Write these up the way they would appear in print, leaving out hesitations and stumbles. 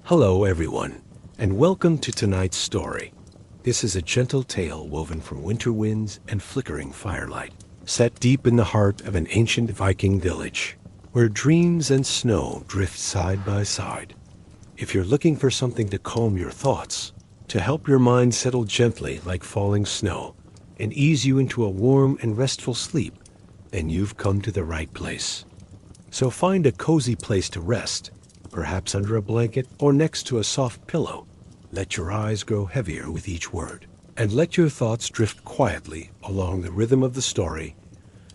Hello, everyone, and welcome to tonight's story. This is a gentle tale woven from winter winds and flickering firelight, set deep in the heart of an ancient Viking village, where dreams and snow drift side by side. If you're looking for something to calm your thoughts, to help your mind settle gently like falling snow, and ease you into a warm and restful sleep, then you've come to the right place. So find a cozy place to rest, perhaps under a blanket or next to a soft pillow. Let your eyes grow heavier with each word, and let your thoughts drift quietly along the rhythm of the story.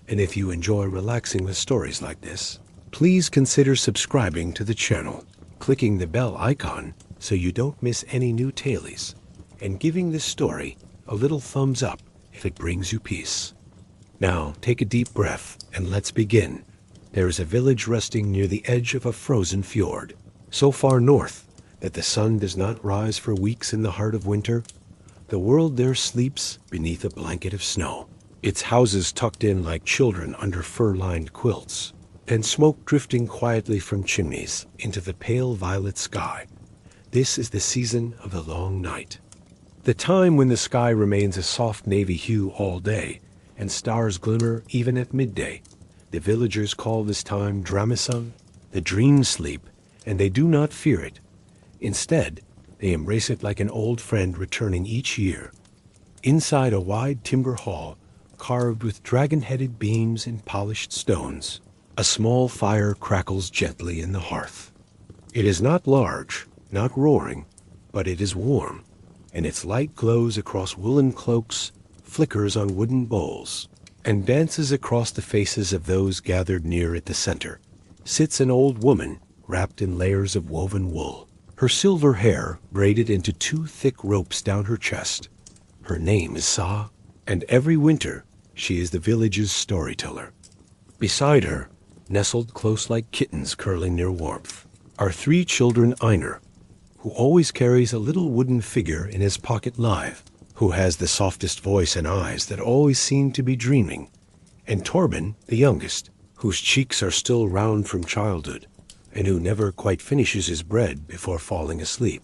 And if you enjoy relaxing with stories like this, please consider subscribing to the channel, clicking the bell icon so you don't miss any new tales, and giving this story a little thumbs up if it brings you peace. Now, take a deep breath and let's begin. There is a village resting near the edge of a frozen fjord, so far north that the sun does not rise for weeks in the heart of winter. The world there sleeps beneath a blanket of snow, its houses tucked in like children under fur-lined quilts, and smoke drifting quietly from chimneys into the pale violet sky. This is the season of the long night, the time when the sky remains a soft navy hue all day, and stars glimmer even at midday. The villagers call this time Dramisung, the dream sleep, and they do not fear it. Instead, they embrace it like an old friend returning each year. Inside a wide timber hall, carved with dragon-headed beams and polished stones, a small fire crackles gently in the hearth. It is not large, not roaring, but it is warm, and its light glows across woolen cloaks, flickers on wooden bowls, and dances across the faces of those gathered near at the center. Sits an old woman wrapped in layers of woven wool, her silver hair braided into two thick ropes down her chest. Her name is Sa, and every winter she is the village's storyteller. Beside her, nestled close like kittens curling near warmth, are three children: Einar, who always carries a little wooden figure in his pocket live, who has the softest voice and eyes that always seem to be dreaming, and Torben, the youngest, whose cheeks are still round from childhood, and who never quite finishes his bread before falling asleep.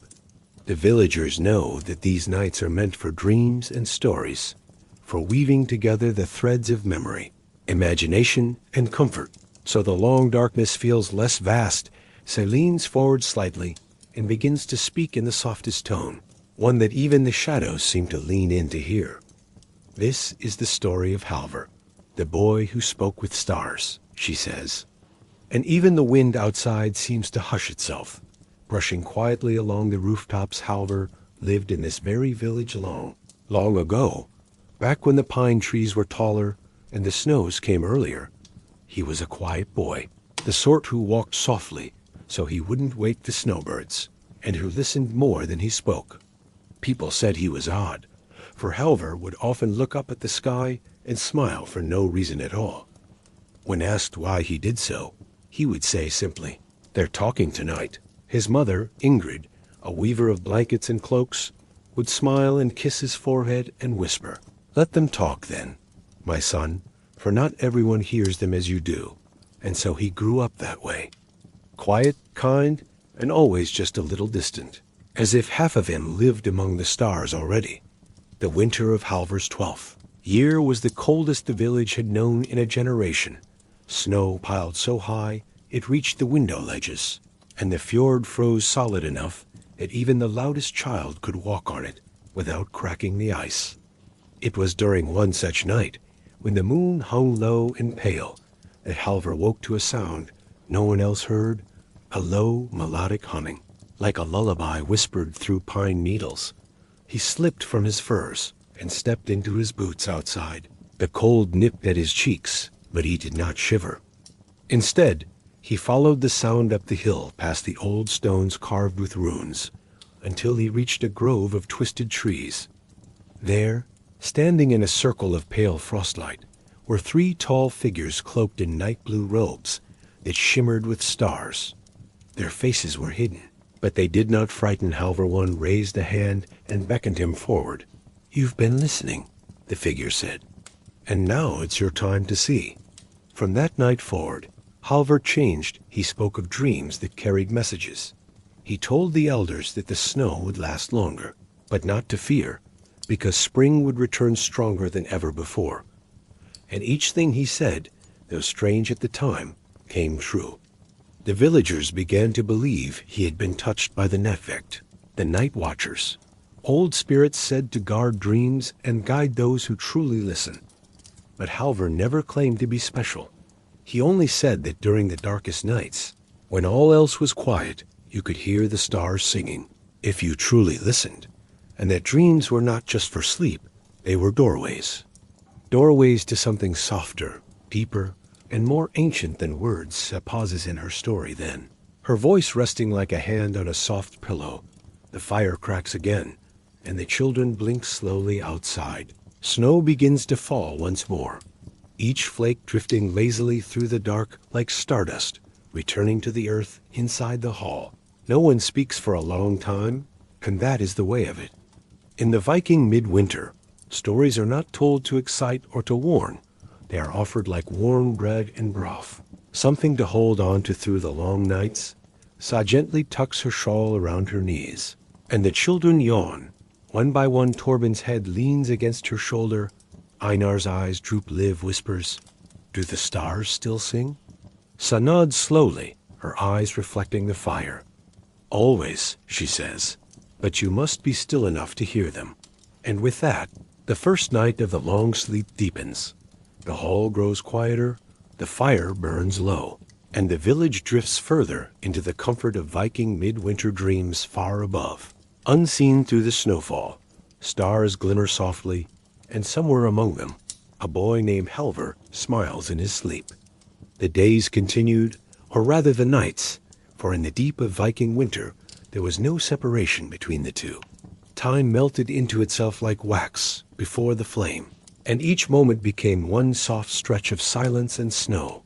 The villagers know that these nights are meant for dreams and stories, for weaving together the threads of memory, imagination, and comfort. So the long darkness feels less vast. She leans forward slightly and begins to speak in the softest tone, one that even the shadows seem to lean in to hear. This is the story of Halvor, the boy who spoke with stars, she says. And even the wind outside seems to hush itself. Brushing quietly along the rooftops, Halvor lived in this very village long, long ago, back when the pine trees were taller and the snows came earlier. He was a quiet boy, the sort who walked softly so he wouldn't wake the snowbirds, and who listened more than he spoke. People said he was odd, for Halvor would often look up at the sky and smile for no reason at all. When asked why he did so, he would say simply, "They're talking tonight." His mother, Ingrid, a weaver of blankets and cloaks, would smile and kiss his forehead and whisper, "Let them talk then, my son, for not everyone hears them as you do." And so he grew up that way, quiet, kind, and always just a little distant, as if half of him lived among the stars already. The winter of Halvor's 12th year was the coldest the village had known in a generation. Snow piled so high it reached the window ledges, and the fjord froze solid enough that even the loudest child could walk on it without cracking the ice. It was during one such night, when the moon hung low and pale, that Halvor woke to a sound no one else heard, a low melodic humming, like a lullaby whispered through pine needles. He slipped from his furs and stepped into his boots outside. The cold nipped at his cheeks, but he did not shiver. Instead, he followed the sound up the hill past the old stones carved with runes, until he reached a grove of twisted trees. There, standing in a circle of pale frostlight, were three tall figures cloaked in night blue robes that shimmered with stars. Their faces were hidden, but they did not frighten Halvor. One raised a hand and beckoned him forward. "You've been listening," the figure said, "and now it's your time to see." From that night forward, Halvor changed. He spoke of dreams that carried messages. He told the elders that the snow would last longer, but not to fear, because spring would return stronger than ever before. And each thing he said, though strange at the time, came true. The villagers began to believe he had been touched by the Nefect, the night watchers, old spirits said to guard dreams and guide those who truly listen. But Halvor never claimed to be special. He only said that during the darkest nights, when all else was quiet, you could hear the stars singing, if you truly listened, and that dreams were not just for sleep, they were doorways. Doorways to something softer, deeper, and more ancient than words, pauses in her story then. Her voice resting like a hand on a soft pillow. The fire cracks again, and the children blink slowly outside. Snow begins to fall once more, each flake drifting lazily through the dark like stardust, returning to the earth inside the hall. No one speaks for a long time, and that is the way of it. In the Viking Mid-Winter, stories are not told to excite or to warn. They are offered like warm bread and broth, something to hold on to through the long nights. Sa gently tucks her shawl around her knees, and the children yawn. One by one Torben's head leans against her shoulder. Einar's eyes droop. Liv whispers, "Do the stars still sing?" Sa nods slowly, her eyes reflecting the fire. "Always," she says, "but you must be still enough to hear them." And with that, the first night of the long sleep deepens. The hall grows quieter, the fire burns low, and the village drifts further into the comfort of Viking midwinter dreams far above. Unseen through the snowfall, stars glimmer softly, and somewhere among them, a boy named Halvor smiles in his sleep. The days continued, or rather the nights, for in the deep of Viking winter there was no separation between the two. Time melted into itself like wax before the flame, and each moment became one soft stretch of silence and snow.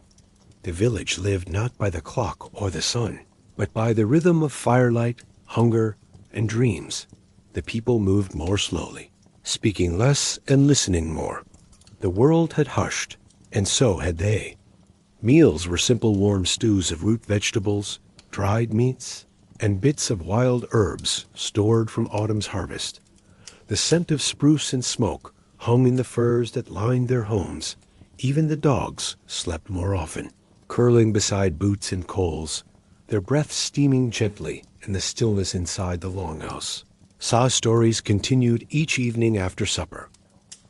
The village lived not by the clock or the sun, but by the rhythm of firelight, hunger, and dreams. The people moved more slowly, speaking less and listening more. The world had hushed, and so had they. Meals were simple warm stews of root vegetables, dried meats, and bits of wild herbs stored from autumn's harvest. The scent of spruce and smoke hung in the firs that lined their homes. Even the dogs slept more often, curling beside boots and coals, their breath steaming gently in the stillness inside the longhouse. Sa's stories continued each evening after supper.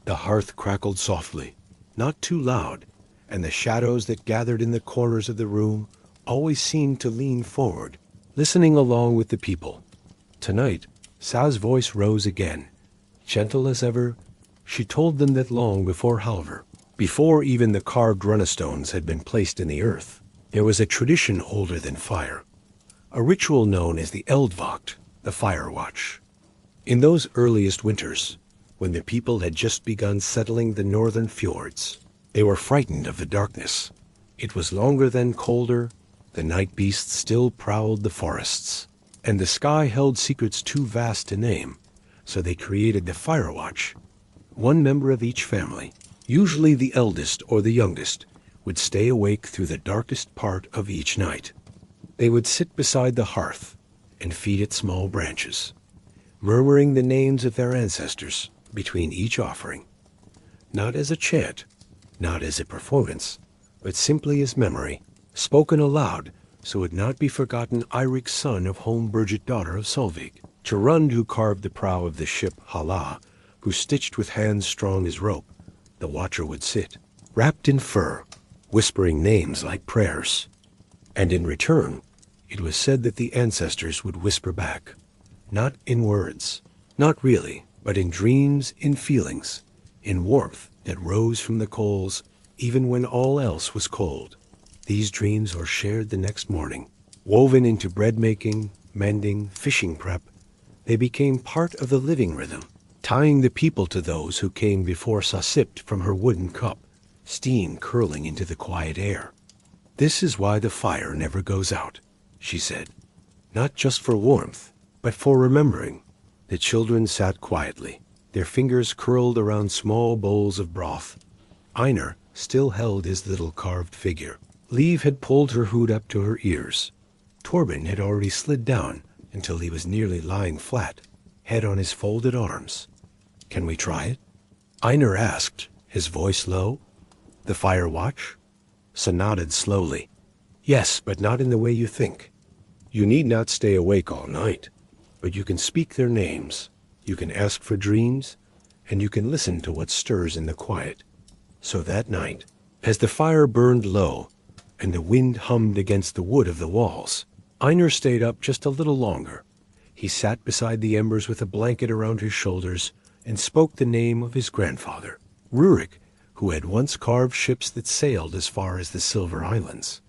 The hearth crackled softly, not too loud, and the shadows that gathered in the corners of the room always seemed to lean forward, listening along with the people. Tonight, Sa's voice rose again. Gentle as ever, she told them that long before Halvor, before even the carved runestone had been placed in the earth, there was a tradition older than fire, a ritual known as the Eldvacht, the fire watch. In those earliest winters, when the people had just begun settling the northern fjords, they were frightened of the darkness. It was longer than colder, the night beasts still prowled the forests, and the sky held secrets too vast to name, so they created the fire watch. One member of each family, usually the eldest or the youngest, would stay awake through the darkest part of each night. They would sit beside the hearth and feed it small branches, murmuring the names of their ancestors between each offering, not as a chant, not as a performance, but simply as memory, spoken aloud so it would not be forgotten. Eirik, son of Holmbergit, daughter of Solvig, Tyrund, who carved the prow of the ship Hala, who stitched with hands strong as rope, the watcher would sit, wrapped in fur, whispering names like prayers. And in return, it was said that the ancestors would whisper back, not in words, not really, but in dreams, in feelings, in warmth that rose from the coals even when all else was cold. These dreams were shared the next morning, woven into bread-making, mending, fishing prep. They became part of the living rhythm, tying the people to those who came before. Sa sipped from her wooden cup, steam curling into the quiet air. "This is why the fire never goes out," she said, "not just for warmth, but for remembering." The children sat quietly, their fingers curled around small bowls of broth. Einar still held his little carved figure. Liv had pulled her hood up to her ears. Torben had already slid down until he was nearly lying flat, head on his folded arms. "Can we try it?" Einar asked, his voice low. "The fire watch?" Sa nodded slowly. "Yes, but not in the way you think. You need not stay awake all night, but you can speak their names, you can ask for dreams, and you can listen to what stirs in the quiet." So that night, as the fire burned low and the wind hummed against the wood of the walls, Einar stayed up just a little longer. He sat beside the embers with a blanket around his shoulders and spoke the name of his grandfather, Rurik, who had once carved ships that sailed as far as the Silver Islands.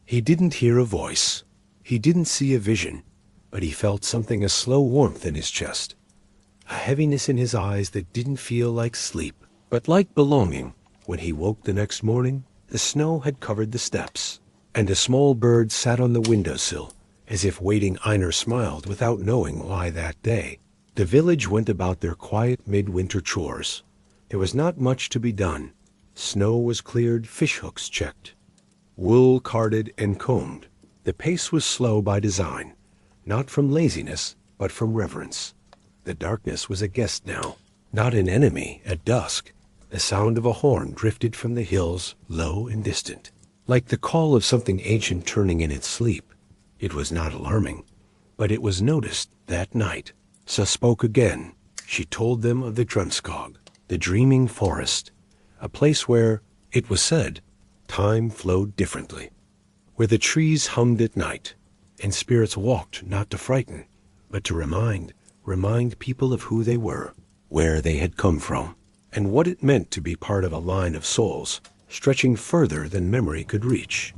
He didn't hear a voice, he didn't see a vision, but he felt something, a slow warmth in his chest, a heaviness in his eyes that didn't feel like sleep, but like belonging. When he woke the next morning, the snow had covered the steps, and a small bird sat on the windowsill, as if waiting. Einar smiled without knowing why that day. The village went about their quiet midwinter chores. There was not much to be done. Snow was cleared, fishhooks checked, wool carded and combed. The pace was slow by design, not from laziness, but from reverence. The darkness was a guest now, not an enemy. At dusk, the sound of a horn drifted from the hills, low and distant, like the call of something ancient turning in its sleep. It was not alarming, but it was noticed that night. Sa spoke again. She told them of the Drumskog, the dreaming forest, a place where, it was said, time flowed differently, where the trees hummed at night, and spirits walked not to frighten, but to remind people of who they were, where they had come from, and what it meant to be part of a line of souls stretching further than memory could reach.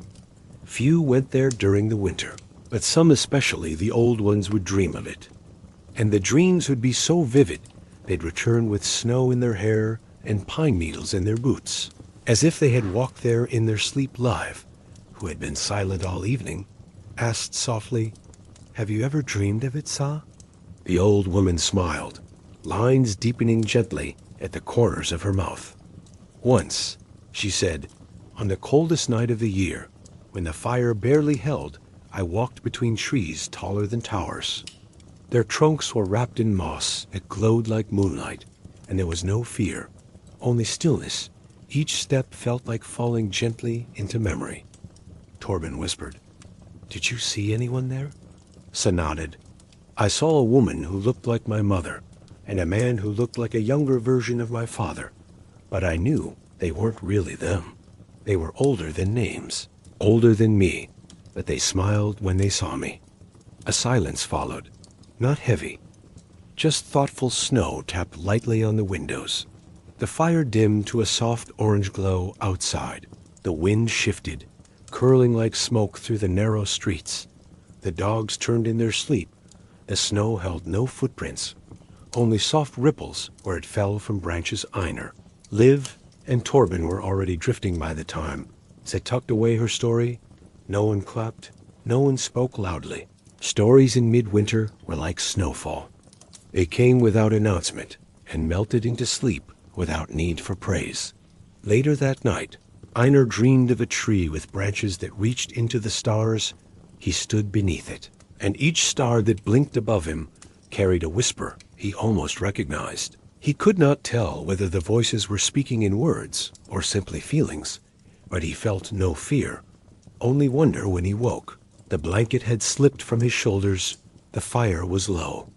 Few went there during the winter, but some, especially the old ones, would dream of it. And the dreams would be so vivid, they'd return with snow in their hair and pine needles in their boots, as if they had walked there in their sleep. Live, who had been silent all evening, asked softly, "Have you ever dreamed of it, Sa?" The old woman smiled, lines deepening gently at the corners of her mouth. "Once," she said, "on the coldest night of the year, when the fire barely held, I walked between trees taller than towers. Their trunks were wrapped in moss that glowed like moonlight, and there was no fear, only stillness. Each step felt like falling gently into memory." Torben whispered, "Did you see anyone there?" Sa nodded. "I saw a woman who looked like my mother, and a man who looked like a younger version of my father, but I knew they weren't really them. They were older than names, older than me, but they smiled when they saw me." A silence followed, not heavy, just thoughtful. Snow tapped lightly on the windows. The fire dimmed to a soft orange glow outside. The wind shifted, curling like smoke through the narrow streets. The dogs turned in their sleep. The snow held no footprints, only soft ripples where it fell from branches. Einar, Liv, and Torben were already drifting by the time. They tucked away her story. No one clapped, no one spoke loudly. Stories in midwinter were like snowfall. They came without announcement and melted into sleep without need for praise. Later that night, Einar dreamed of a tree with branches that reached into the stars. He stood beneath it, and each star that blinked above him carried a whisper he almost recognized. He could not tell whether the voices were speaking in words or simply feelings, but he felt no fear, only wonder. When he woke, the blanket had slipped from his shoulders, the fire was low,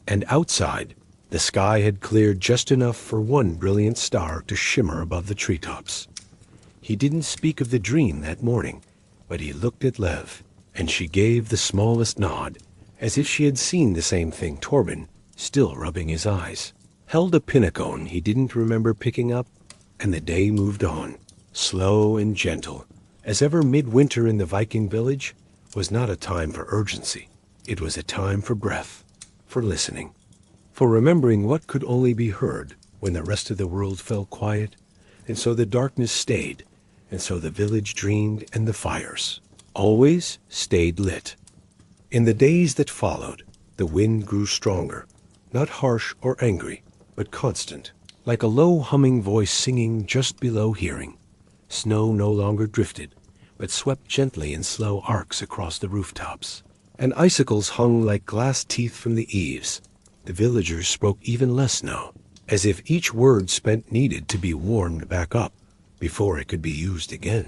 and outside, the sky had cleared just enough for one brilliant star to shimmer above the treetops. He didn't speak of the dream that morning, but he looked at Lev, and she gave the smallest nod, as if she had seen the same thing. Torben, still rubbing his eyes, held a pinnacone he didn't remember picking up, and the day moved on, slow and gentle. As ever, midwinter in the Viking village was not a time for urgency. It was a time for breath, for listening, for remembering what could only be heard when the rest of the world fell quiet. And so the darkness stayed, and so the village dreamed, and the fires always stayed lit. In the days that followed, the wind grew stronger, not harsh or angry, but constant, like a low humming voice singing just below hearing. Snow no longer drifted, but swept gently in slow arcs across the rooftops, and icicles hung like glass teeth from the eaves. The villagers spoke even less now, as if each word spent needed to be warmed back up before it could be used again.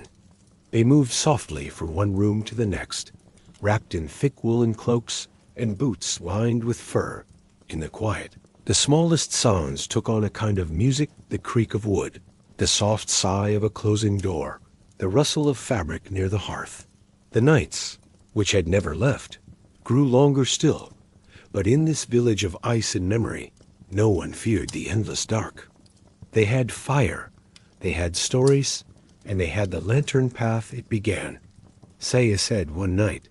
They moved softly from one room to the next, wrapped in thick woolen cloaks and boots lined with fur. In the quiet, the smallest sounds took on a kind of music, the creak of wood, the soft sigh of a closing door, the rustle of fabric near the hearth. The nights, which had never left, grew longer still, but in this village of ice and memory, no one feared the endless dark. They had fire, they had stories, and they had the lantern path it began. Saya said one night,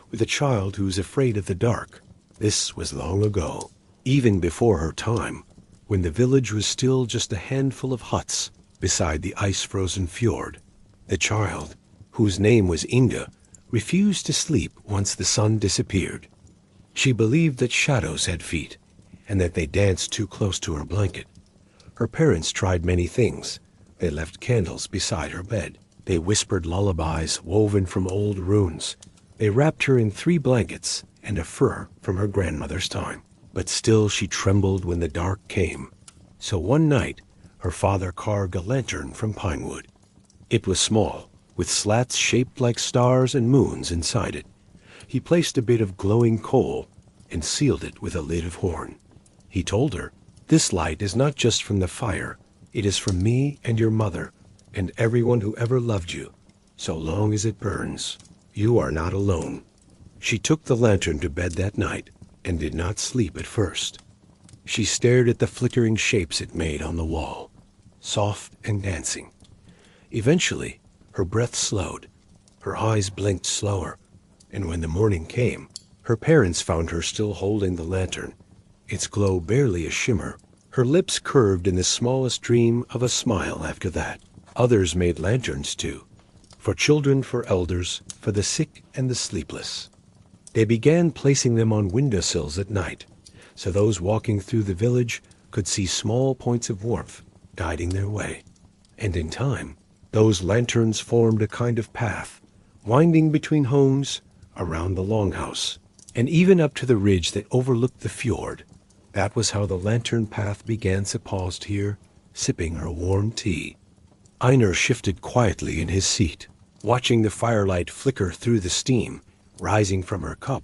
with a child who was afraid of the dark. This was long ago, even before her time, when the village was still just a handful of huts beside the ice-frozen fjord. The child, whose name was Inga, refused to sleep once the sun disappeared. She believed that shadows had feet, and that they danced too close to her blanket. Her parents tried many things. They left candles beside her bed. They whispered lullabies woven from old runes. They wrapped her in 3 blankets and a fur from her grandmother's time. But still she trembled when the dark came. So one night, her father carved a lantern from pine wood. It was small, with slats shaped like stars and moons inside it. He placed a bit of glowing coal and sealed it with a lid of horn. He told her, "This light is not just from the fire. It is from me and your mother and everyone who ever loved you. So long as it burns, you are not alone." She took the lantern to bed that night and did not sleep at first. She stared at the flickering shapes it made on the wall, soft and dancing. Eventually, her breath slowed, her eyes blinked slower, and when the morning came, her parents found her still holding the lantern, its glow barely a shimmer. Her lips curved in the smallest dream of a smile after that. Others made lanterns too, for children, for elders, for the sick and the sleepless. They began placing them on windowsills at night, so those walking through the village could see small points of warmth guiding their way. And in time, those lanterns formed a kind of path, winding between homes, around the longhouse, and even up to the ridge that overlooked the fjord. That was how the lantern path began. She paused here, sipping her warm tea. Einar shifted quietly in his seat, watching the firelight flicker through the steam rising from her cup.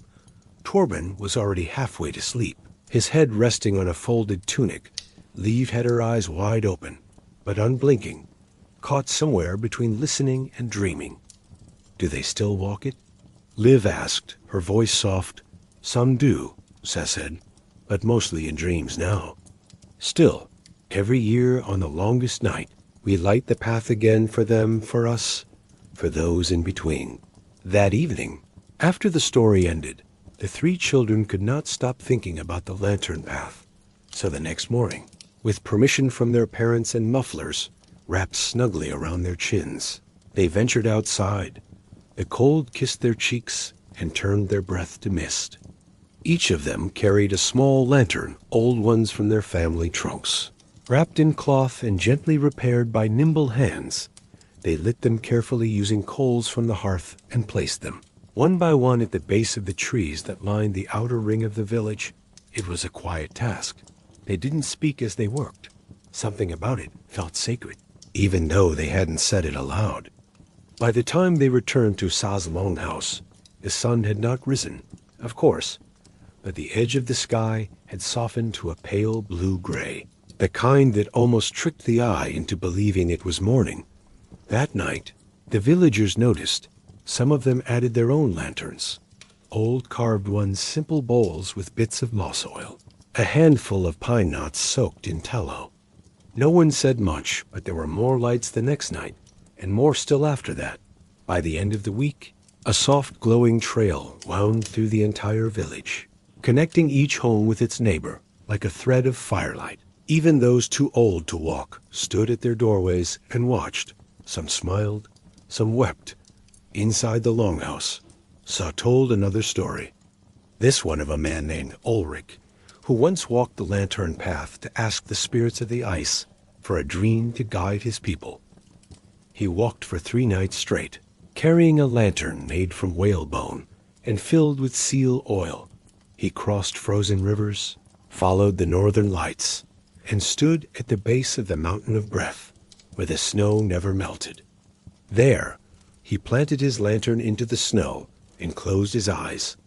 Torben was already halfway to sleep, his head resting on a folded tunic. Liv had her eyes wide open, but unblinking, caught somewhere between listening and dreaming. "Do they still walk it?" Liv asked, her voice soft. "Some do," Seth said, "but mostly in dreams now. Still, every year on the longest night, we light the path again for them, for us, for those in between." That evening, after the story ended, the 3 children could not stop thinking about the lantern path. So the next morning, with permission from their parents and mufflers wrapped snugly around their chins, they ventured outside. The cold kissed their cheeks and turned their breath to mist. Each of them carried a small lantern, old ones from their family trunks. Wrapped in cloth and gently repaired by nimble hands, they lit them carefully using coals from the hearth and placed them, one by one, at the base of the trees that lined the outer ring of the village. It was a quiet task. They didn't speak as they worked. Something about it felt sacred, even though they hadn't said it aloud. By the time they returned to Sa's longhouse, the sun had not risen, of course, but the edge of the sky had softened to a pale blue-gray, the kind that almost tricked the eye into believing it was morning. That night, the villagers noticed some of them added their own lanterns, old carved ones, simple bowls with bits of moss oil, a handful of pine knots soaked in tallow. No one said much, but there were more lights the next night, and more still after that. By the end of the week, a soft glowing trail wound through the entire village, connecting each home with its neighbor like a thread of firelight. Even those too old to walk stood at their doorways and watched. Some smiled, some wept. Inside the longhouse, Sa told another story. This one of a man named Ulrich, who once walked the lantern path to ask the spirits of the ice for a dream to guide his people. He walked for 3 nights straight, carrying a lantern made from whalebone and filled with seal oil. He crossed frozen rivers, followed the northern lights, and stood at the base of the mountain of breath, where the snow never melted. There, he planted his lantern into the snow and closed his eyes.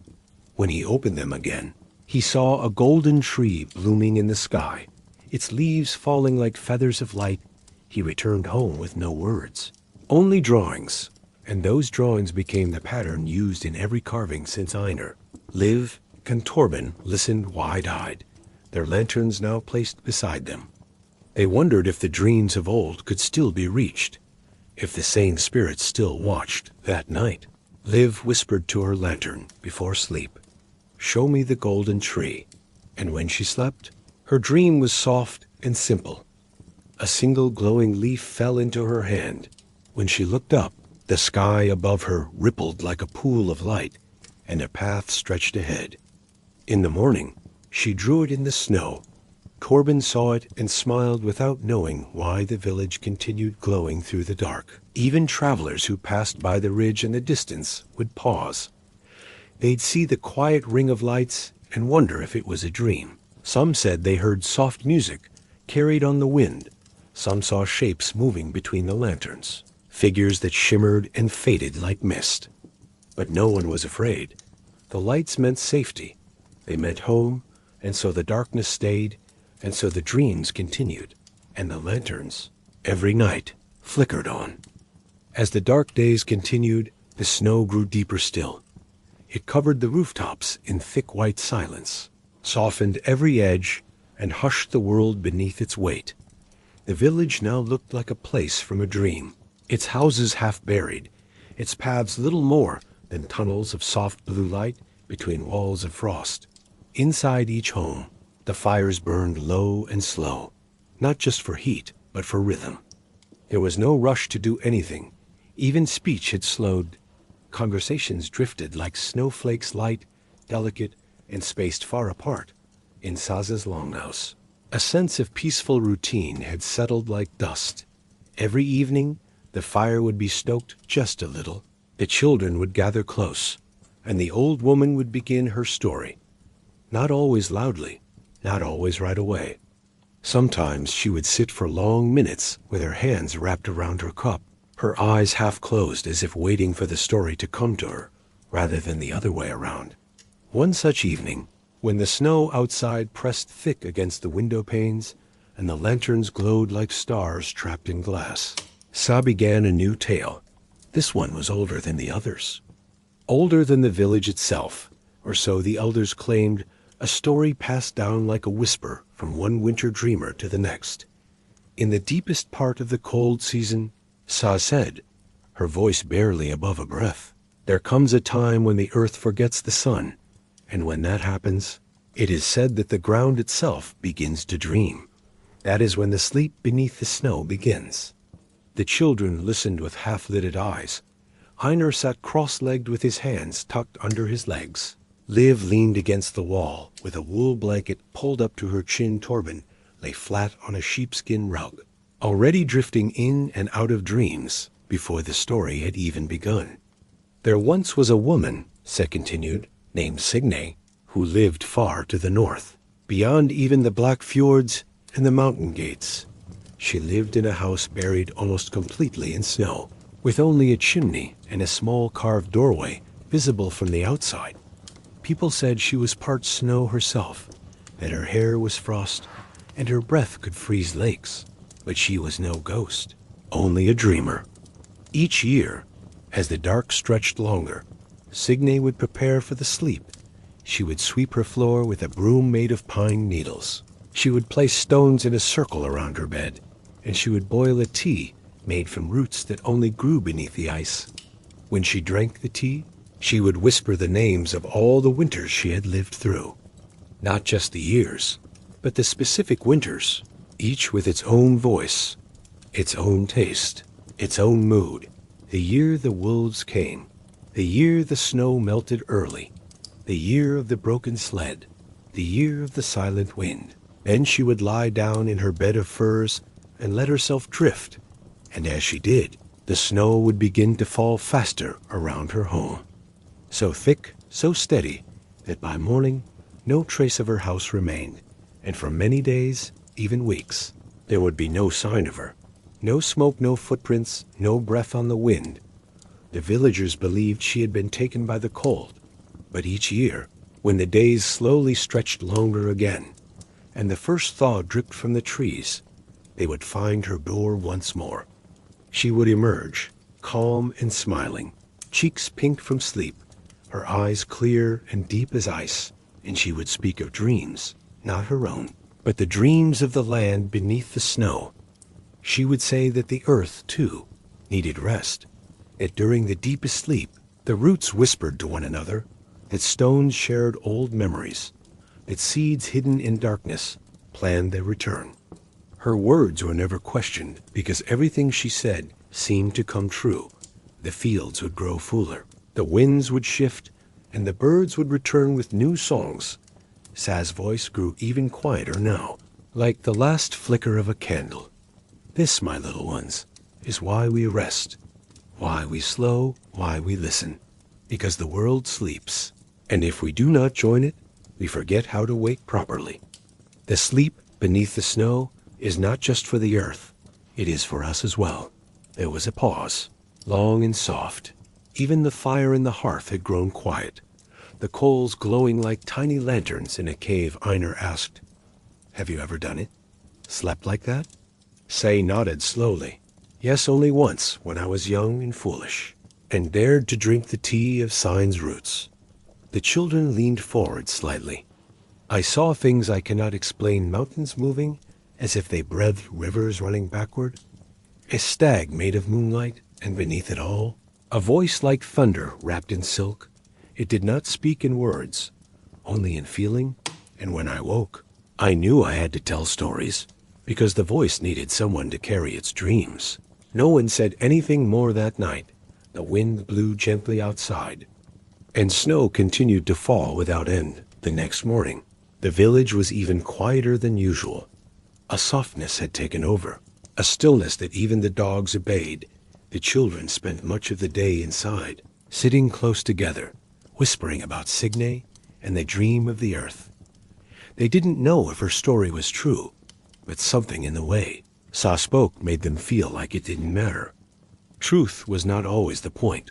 When he opened them again, he saw a golden tree blooming in the sky, its leaves falling like feathers of light. He returned home with no words, only drawings, and those drawings became the pattern used in every carving since Einar. Liv and Torben listened wide-eyed, their lanterns now placed beside them. They wondered if the dreams of old could still be reached, if the same spirits still watched that night. Liv whispered to her lantern before sleep, "Show me the golden tree." And when she slept, her dream was soft and simple. A single glowing leaf fell into her hand. When she looked up, the sky above her rippled like a pool of light, and a path stretched ahead. In the morning, she drew it in the snow. Torben saw it and smiled without knowing why the village continued glowing through the dark. Even travelers who passed by the ridge in the distance would pause. They'd see the quiet ring of lights and wonder if it was a dream. Some said they heard soft music carried on the wind. Some saw shapes moving between the lanterns, figures that shimmered and faded like mist. But no one was afraid. The lights meant safety. They meant home, and so the darkness stayed, and so the dreams continued, and the lanterns, every night, flickered on. As the dark days continued, the snow grew deeper still. It covered the rooftops in thick white silence, softened every edge, and hushed the world beneath its weight. The village now looked like a place from a dream, its houses half buried, its paths little more than tunnels of soft blue light between walls of frost. Inside each home, the fires burned low and slow, not just for heat, but for rhythm. There was no rush to do anything. Even speech had slowed. Conversations drifted like snowflakes, light, delicate, and spaced far apart in Saza's longhouse. A sense of peaceful routine had settled like dust. Every evening, the fire would be stoked just a little. The children would gather close, and the old woman would begin her story. Not always loudly, not always right away. Sometimes she would sit for long minutes with her hands wrapped around her cup, her eyes half closed as if waiting for the story to come to her, rather than the other way around. One such evening, when the snow outside pressed thick against the window panes and the lanterns glowed like stars trapped in glass, Sa began a new tale. This one was older than the others. Older than the village itself, or so the elders claimed, a story passed down like a whisper from one winter dreamer to the next. In the deepest part of the cold season, Sa said, her voice barely above a breath, "There comes a time when the earth forgets the sun, and when that happens, it is said that the ground itself begins to dream. That is when the sleep beneath the snow begins." The children listened with half-lidded eyes. Einar sat cross-legged with his hands tucked under his legs. Liv leaned against the wall with a wool blanket pulled up to her chin. Torben lay flat on a sheepskin rug, already drifting in and out of dreams before the story had even begun. "There once was a woman," Set continued, "named Signe, who lived far to the north, beyond even the black fjords and the mountain gates. She lived in a house buried almost completely in snow, with only a chimney and a small carved doorway visible from the outside. People said she was part snow herself, that her hair was frost, and her breath could freeze lakes. But she was no ghost, only a dreamer. Each year, as the dark stretched longer, Signe would prepare for the sleep. She would sweep her floor with a broom made of pine needles. She would place stones in a circle around her bed, and she would boil a tea made from roots that only grew beneath the ice. When she drank the tea, she would whisper the names of all the winters she had lived through. Not just the years, but the specific winters, each with its own voice, its own taste, its own mood. The year the wolves came, the year the snow melted early, the year of the broken sled, the year of the silent wind. Then she would lie down in her bed of furs and let herself drift, and as she did, the snow would begin to fall faster around her home. So thick so steady that by morning no trace of her house remained, and for many days, even weeks, there would be no sign of her. No smoke, no footprints, no breath on the wind. The villagers believed she had been taken by the cold, but each year, when the days slowly stretched longer again, and the first thaw dripped from the trees, they would find her door once more. She would emerge, calm and smiling, cheeks pink from sleep, her eyes clear and deep as ice, and she would speak of dreams, not her own, but the dreams of the land beneath the snow. She would say that the earth, too, needed rest, that during the deepest sleep, the roots whispered to one another, that stones shared old memories, that seeds hidden in darkness planned their return. Her words were never questioned because everything she said seemed to come true. The fields would grow fuller, the winds would shift, and the birds would return with new songs. Sa's voice grew even quieter now, like the last flicker of a candle. This, my little ones, is why we rest, why we slow, why we listen, because the world sleeps, and if we do not join it, we forget how to wake properly. The sleep beneath the snow is not just for the earth, it is for us as well. There was a pause, long and soft. Even the fire in the hearth had grown quiet, the coals glowing like tiny lanterns in a cave. Einar asked, "Have you ever done it? Slept like that?" Say nodded slowly. "Yes, only once, when I was young and foolish, and dared to drink the tea of Sign's roots." The children leaned forward slightly. "I saw things I cannot explain, mountains moving, as if they breathed rivers running backward, a stag made of moonlight, and beneath it all, a voice like thunder wrapped in silk. It did not speak in words, only in feeling, and when I woke, I knew I had to tell stories, because the voice needed someone to carry its dreams." No one said anything more that night. The wind blew gently outside, and snow continued to fall without end. The next morning, the village was even quieter than usual. A softness had taken over, a stillness that even the dogs obeyed. The children spent much of the day inside, sitting close together, whispering about Signe and the dream of the earth. They didn't know if her story was true, but something in the way Sa spoke made them feel like it didn't matter. Truth was not always the point.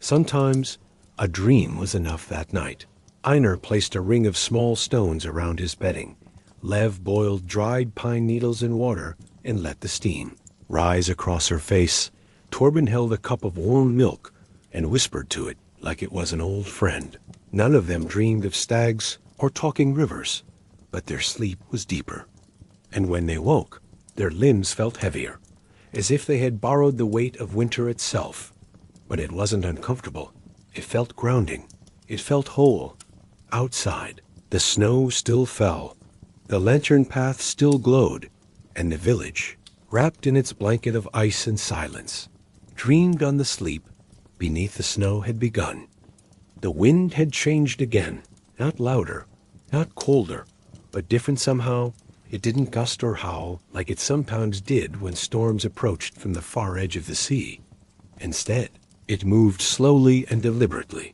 Sometimes a dream was enough that night. Einar placed a ring of small stones around his bedding. Lev boiled dried pine needles in water and let the steam rise across her face. Torben held a cup of warm milk and whispered to it like it was an old friend. None of them dreamed of stags or talking rivers, but their sleep was deeper. And when they woke, their limbs felt heavier, as if they had borrowed the weight of winter itself. But it wasn't uncomfortable. It felt grounding. It felt whole. Outside, the snow still fell. The lantern path still glowed, and the village, wrapped in its blanket of ice and silence, dreamed on the sleep beneath the snow had begun. The wind had changed again, not louder, not colder, but different somehow. It didn't gust or howl like it sometimes did when storms approached from the far edge of the sea. Instead, it moved slowly and deliberately,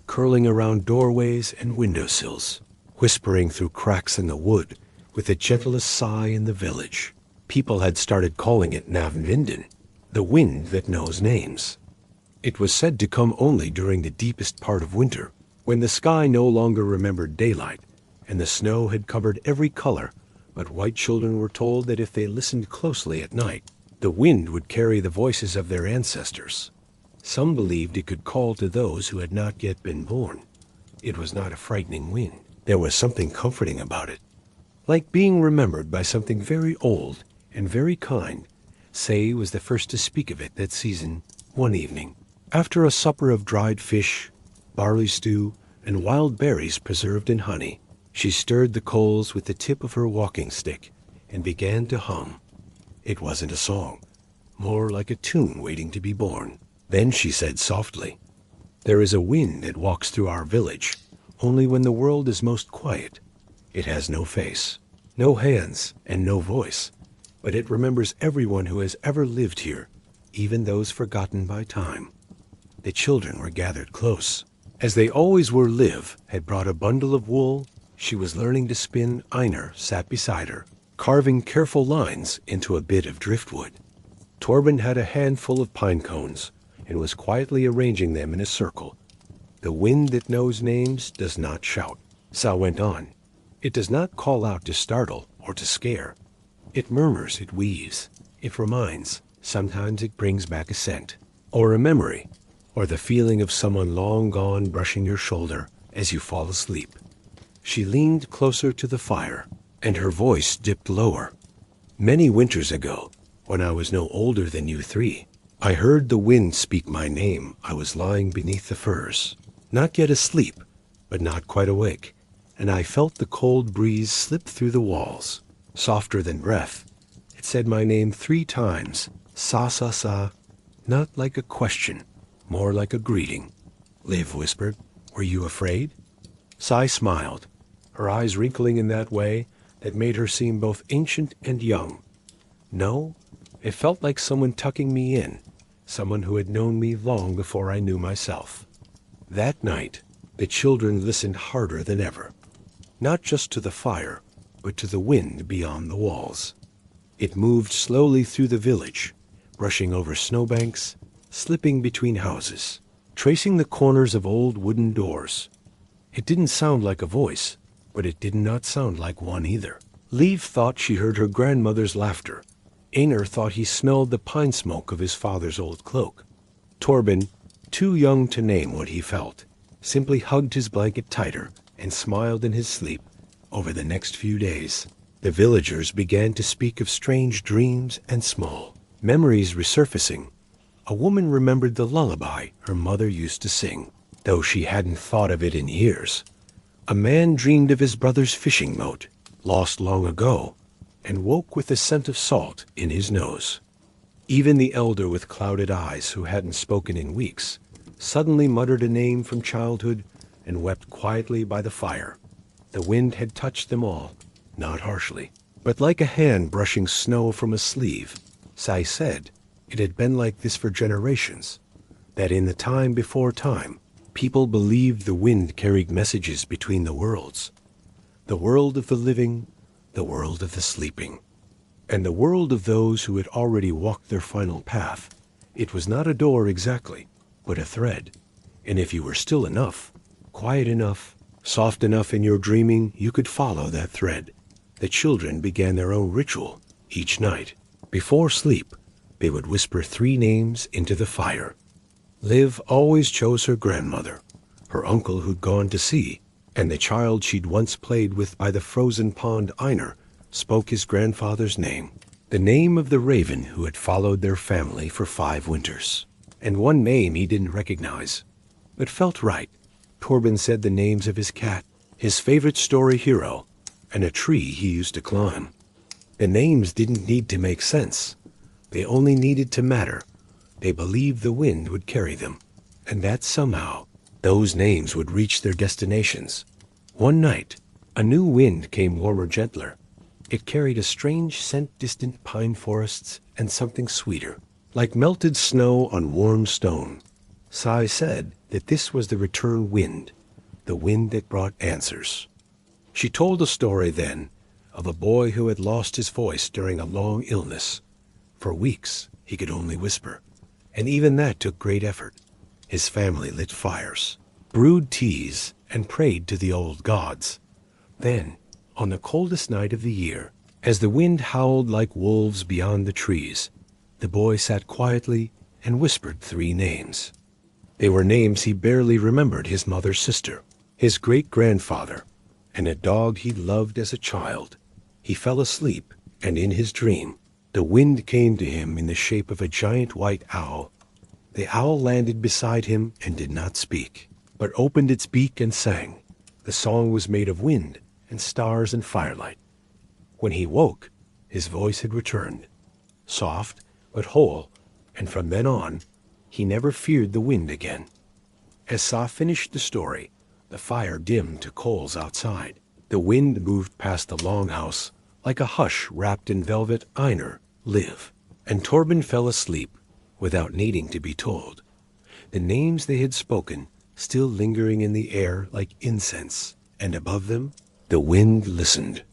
curling around doorways and windowsills, whispering through cracks in the wood with the gentlest sigh in the village. People had started calling it Navnvinden, the wind that knows names. It was said to come only during the deepest part of winter, when the sky no longer remembered daylight, and the snow had covered every color. But white children were told that if they listened closely at night, the wind would carry the voices of their ancestors. Some believed it could call to those who had not yet been born. It was not a frightening wind. There was something comforting about it, like being remembered by something very old and very kind. Say was the first to speak of it that season. One evening, after a supper of dried fish, barley stew, and wild berries preserved in honey, she stirred the coals with the tip of her walking stick and began to hum. It wasn't a song, more like a tune waiting to be born. Then she said softly, "There is a wind that walks through our village, only when the world is most quiet. It has no face, no hands, and no voice, but it remembers everyone who has ever lived here, even those forgotten by time." The children were gathered close, As they always were, Liv had brought a bundle of wool. She was learning to spin. Einar sat beside her, carving careful lines into a bit of driftwood. Torben had a handful of pine cones and was quietly arranging them in a circle. The wind that knows names does not shout, Sa went on. It does not call out to startle or to scare. It murmurs, it weaves, it reminds. Sometimes it brings back a scent, or a memory, or the feeling of someone long gone brushing your shoulder as you fall asleep. She leaned closer to the fire, and her voice dipped lower. Many winters ago, when I was no older than you three, I heard the wind speak my name. I was lying beneath the firs, not yet asleep, but not quite awake, and I felt the cold breeze slip through the walls, softer than breath. It said my name 3 times, Sa, Sa, Sa, not like a question, more like a greeting. Liv whispered, were you afraid? Sai smiled, her eyes wrinkling in that way that made her seem both ancient and young. No, it felt like someone tucking me in, someone who had known me long before I knew myself. That night, the children listened harder than ever, not just to the fire, but to the wind beyond the walls. It moved slowly through the village, brushing over snowbanks, slipping between houses, tracing the corners of old wooden doors. It didn't sound like a voice, but it did not sound like one either. Liv thought she heard her grandmother's laughter. Einar thought he smelled the pine smoke of his father's old cloak. Torben, too young to name what he felt, simply hugged his blanket tighter and smiled in his sleep. Over the next few days, the villagers began to speak of strange dreams and small memories resurfacing. A woman remembered the lullaby her mother used to sing, though she hadn't thought of it in years. A man dreamed of his brother's fishing boat, lost long ago, and woke with the scent of salt in his nose. Even the elder with clouded eyes, who hadn't spoken in weeks, suddenly muttered a name from childhood and wept quietly by the fire. The wind had touched them all, not harshly, but like a hand brushing snow from a sleeve. Sai said it had been like this for generations, that in the time before time, people believed the wind carried messages between the worlds. The world of the living, the world of the sleeping, and the world of those who had already walked their final path. It was not a door exactly, but a thread. And if you were still enough, quiet enough, soft enough in your dreaming, you could follow that thread. The children began their own ritual each night. Before sleep, they would whisper 3 names into the fire. Liv always chose her grandmother, her uncle who'd gone to sea, and the child she'd once played with by the frozen pond. Einar spoke his grandfather's name, the name of the raven who had followed their family for 5 winters, and one name he didn't recognize, but felt right. Torben said the names of his cat, his favorite story hero, and a tree he used to climb. The names didn't need to make sense. They only needed to matter. They believed the wind would carry them, and that somehow those names would reach their destinations. One night, a new wind came, warmer, gentler. It carried a strange scent, distant pine forests, and something sweeter, like melted snow on warm stone. Sai said that this was the return wind, the wind that brought answers. She told a story then of a boy who had lost his voice during a long illness. For weeks, he could only whisper, and even that took great effort. His family lit fires, brewed teas, and prayed to the old gods. Then, on the coldest night of the year, as the wind howled like wolves beyond the trees, the boy sat quietly and whispered 3 names. They were names he barely remembered: his mother's sister, his great-grandfather, and a dog he loved as a child. He fell asleep, and in his dream, the wind came to him in the shape of a giant white owl. The owl landed beside him and did not speak, but opened its beak and sang. The song was made of wind and stars and firelight. When he woke, his voice had returned, soft but whole, and from then on, he never feared the wind again. As Sa finished the story, the fire dimmed to coals outside. The wind moved past the longhouse like a hush wrapped in velvet. Einar, Liv, and Torben fell asleep without needing to be told. The names they had spoken still lingering in the air like incense, and above them, the wind listened.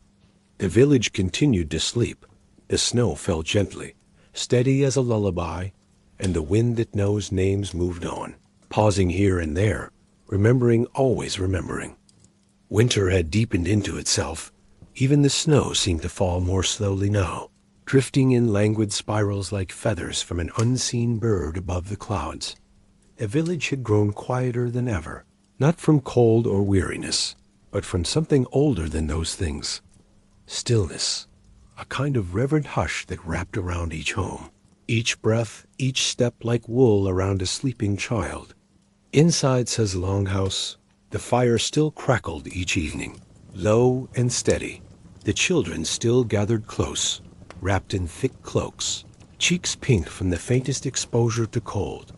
The village continued to sleep. The snow fell gently, steady as a lullaby, and the wind that knows names moved on, pausing here and there, remembering, always remembering. Winter had deepened into itself. Even the snow seemed to fall more slowly now, drifting in languid spirals like feathers from an unseen bird above the clouds. The village had grown quieter than ever, not from cold or weariness, but from something older than those things. Stillness, a kind of reverent hush that wrapped around each home, each breath, each step like wool around a sleeping child. Inside says Longhouse, the fire still crackled each evening, low and steady. The children still gathered close, wrapped in thick cloaks, cheeks pink from the faintest exposure to cold.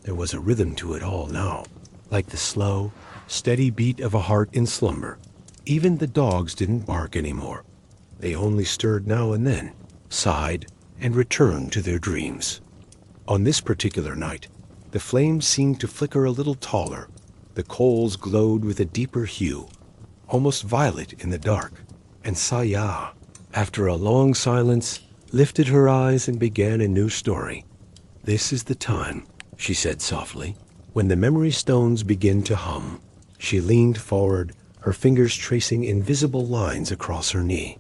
There was a rhythm to it all now, like the slow, steady beat of a heart in slumber. Even the dogs didn't bark anymore. They only stirred now and then, sighed, and returned to their dreams. On this particular night, the flames seemed to flicker a little taller. The coals glowed with a deeper hue, almost violet in the dark. And Saya, after a long silence, lifted her eyes and began a new story. "This is the time," she said softly, "when the memory stones begin to hum." She leaned forward, her fingers tracing invisible lines across her knee.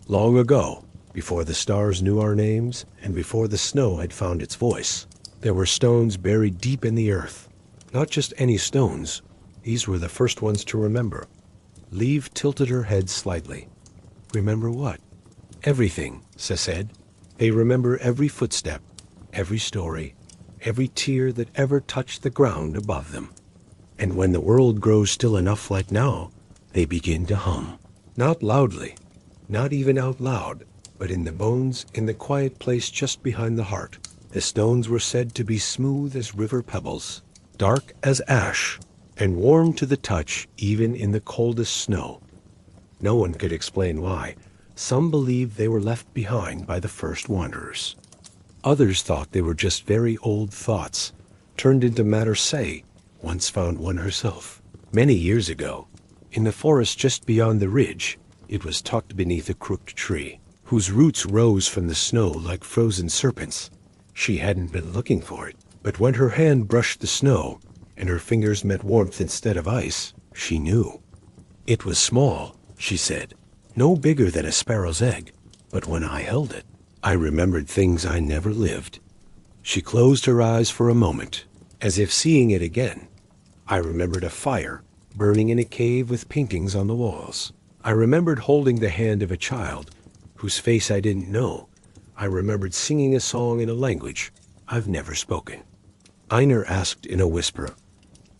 "Long ago, before the stars knew our names, and before the snow had found its voice, there were stones buried deep in the earth. Not just any stones. These were the first ones to remember." Liv tilted her head slightly. "Remember what?" "Everything," Sa said. "They remember every footstep, every story, every tear that ever touched the ground above them. And when the world grows still enough like now, they begin to hum. Not loudly, not even out loud, but in the bones, in the quiet place just behind the heart. The stones were said to be smooth as river pebbles, dark as ash, and warm to the touch even in the coldest snow. No one could explain why. Some believed they were left behind by the first wanderers. Others thought they were just very old thoughts, turned into matter. Say once found one herself. Many years ago, in the forest just beyond the ridge, it was tucked beneath a crooked tree, whose roots rose from the snow like frozen serpents. She hadn't been looking for it, but when her hand brushed the snow, and her fingers met warmth instead of ice, she knew. It was small, she said, no bigger than a sparrow's egg, but when I held it, I remembered things I never lived. She closed her eyes for a moment, as if seeing it again. I remembered a fire burning in a cave with paintings on the walls. I remembered holding the hand of a child whose face I didn't know. I remembered singing a song in a language I've never spoken. Einar asked in a whisper,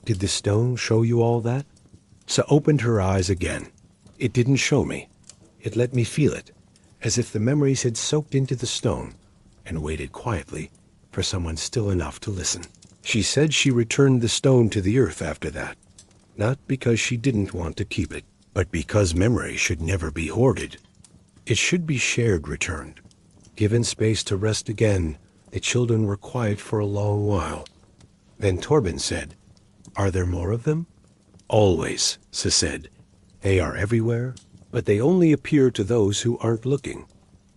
"Did the stone show you all that?" Sa opened her eyes again. "It didn't show me. It let me feel it, as if the memories had soaked into the stone, and waited quietly for someone still enough to listen." She said she returned the stone to the earth after that, not because she didn't want to keep it, but because memory should never be hoarded. It should be shared, returned. Given space to rest again, the children were quiet for a long while. Then Torben said, "Are there more of them?" "Always," Sa said. "They are everywhere, but they only appear to those who aren't looking."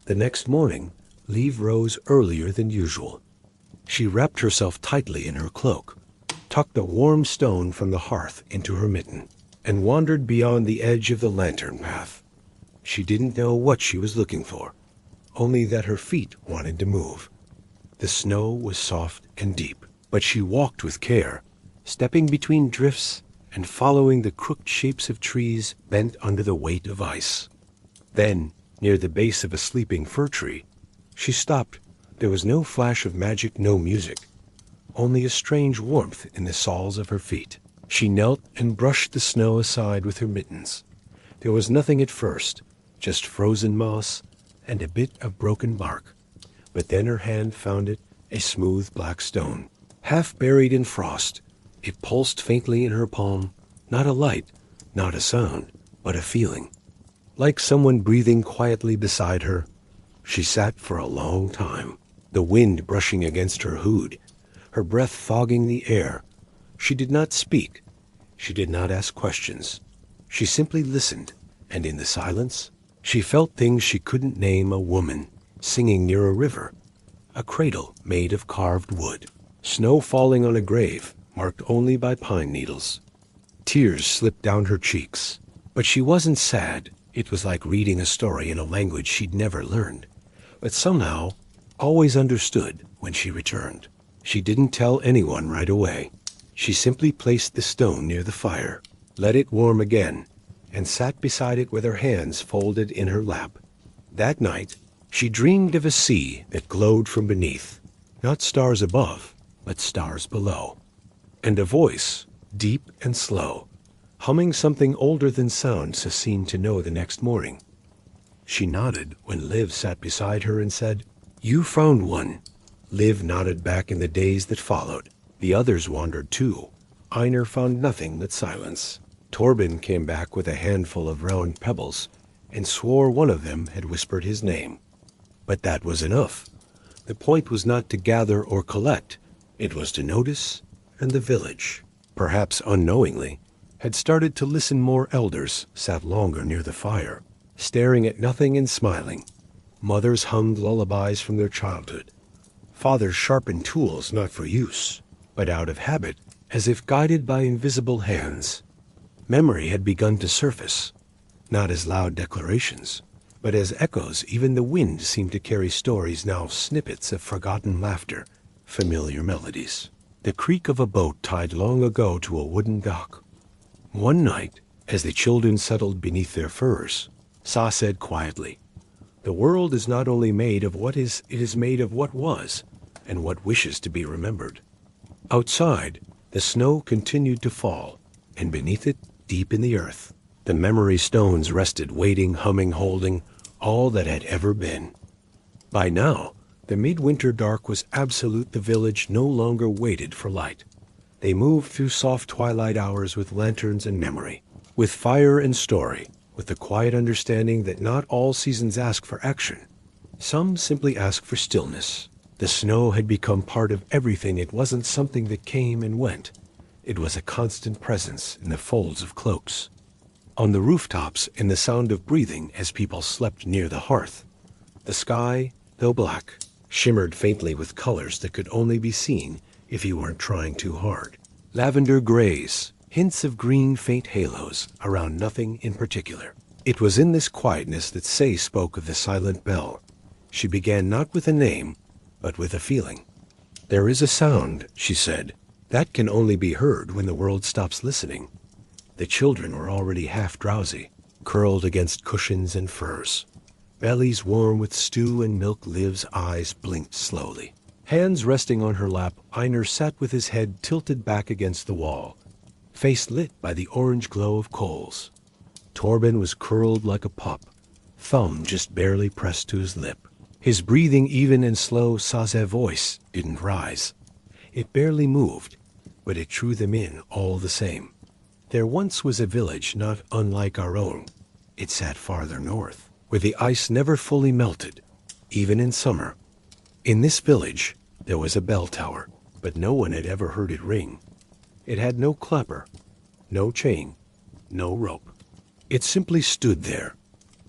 The next morning, Liv rose earlier than usual. She wrapped herself tightly in her cloak, tucked a warm stone from the hearth into her mitten, and wandered beyond the edge of the lantern path. She didn't know what she was looking for, only that her feet wanted to move. The snow was soft and deep, but she walked with care, stepping between drifts and following the crooked shapes of trees bent under the weight of ice. Then, near the base of a sleeping fir tree, she stopped. There was no flash of magic, no music, only a strange warmth in the soles of her feet. She knelt and brushed the snow aside with her mittens. There was nothing at first, just frozen moss and a bit of broken bark. But then her hand found it, a smooth black stone, half buried in frost. It pulsed faintly in her palm, not a light, not a sound, but a feeling, like someone breathing quietly beside her. She sat for a long time, the wind brushing against her hood, her breath fogging the air. She did not speak. She did not ask questions. She simply listened, and in the silence, she felt things she couldn't name: a woman singing near a river, a cradle made of carved wood, snow falling on a grave marked only by pine needles. Tears slipped down her cheeks, but she wasn't sad. It was like reading a story in a language she'd never learned, but somehow always understood when she returned. She didn't tell anyone right away. She simply placed the stone near the fire, let it warm again, and sat beside it with her hands folded in her lap. That night, she dreamed of a sea that glowed from beneath, not stars above, but stars below, and a voice, deep and slow, humming something older than sound, so seemed to know the next morning. She nodded when Liv sat beside her and said, "You found one." Liv nodded back in the days that followed. The others wandered too. Einar found nothing but silence. Torben came back with a handful of round pebbles and swore one of them had whispered his name. But that was enough. The point was not to gather or collect. It was to notice, and the village, perhaps unknowingly, had started to listen more. Elders sat longer near the fire, staring at nothing and smiling. Mothers hummed lullabies from their childhood. Fathers sharpened tools not for use, but out of habit, as if guided by invisible hands. Memory had begun to surface, not as loud declarations, but as echoes. Even the wind seemed to carry stories now, snippets of forgotten laughter, familiar melodies. The creak of a boat tied long ago to a wooden dock. One night, as the children settled beneath their furs, Sa said quietly, "The world is not only made of what is, it is made of what was, and what wishes to be remembered." Outside, the snow continued to fall, and beneath it, deep in the earth, the memory stones rested, waiting, humming, holding all that had ever been. By now, the midwinter dark was absolute. The village no longer waited for light. They moved through soft twilight hours with lanterns and memory, with fire and story, with the quiet understanding that not all seasons ask for action. Some simply ask for stillness. The snow had become part of everything. It wasn't something that came and went. It was a constant presence in the folds of cloaks, on the rooftops, in the sound of breathing as people slept near the hearth. The sky, though black, shimmered faintly with colors that could only be seen if you weren't trying too hard. Lavender grays, hints of green, faint halos around nothing in particular. It was in this quietness that Say spoke of the silent bell. She began not with a name, but with a feeling. "There is a sound," she said, "that can only be heard when the world stops listening." The children were already half drowsy, curled against cushions and furs, bellies warm with stew and milk. Liv's eyes blinked slowly. Hands resting on her lap, Einar sat with his head tilted back against the wall, face lit by the orange glow of coals. Torben was curled like a pup, thumb just barely pressed to his lip. His breathing even and slow. Sa's voice didn't rise. It barely moved, but it drew them in all the same. There once was a village not unlike our own. It sat farther north, where the ice never fully melted, even in summer. In this village, there was a bell tower, but no one had ever heard it ring. It had no clapper, no chain, no rope. It simply stood there,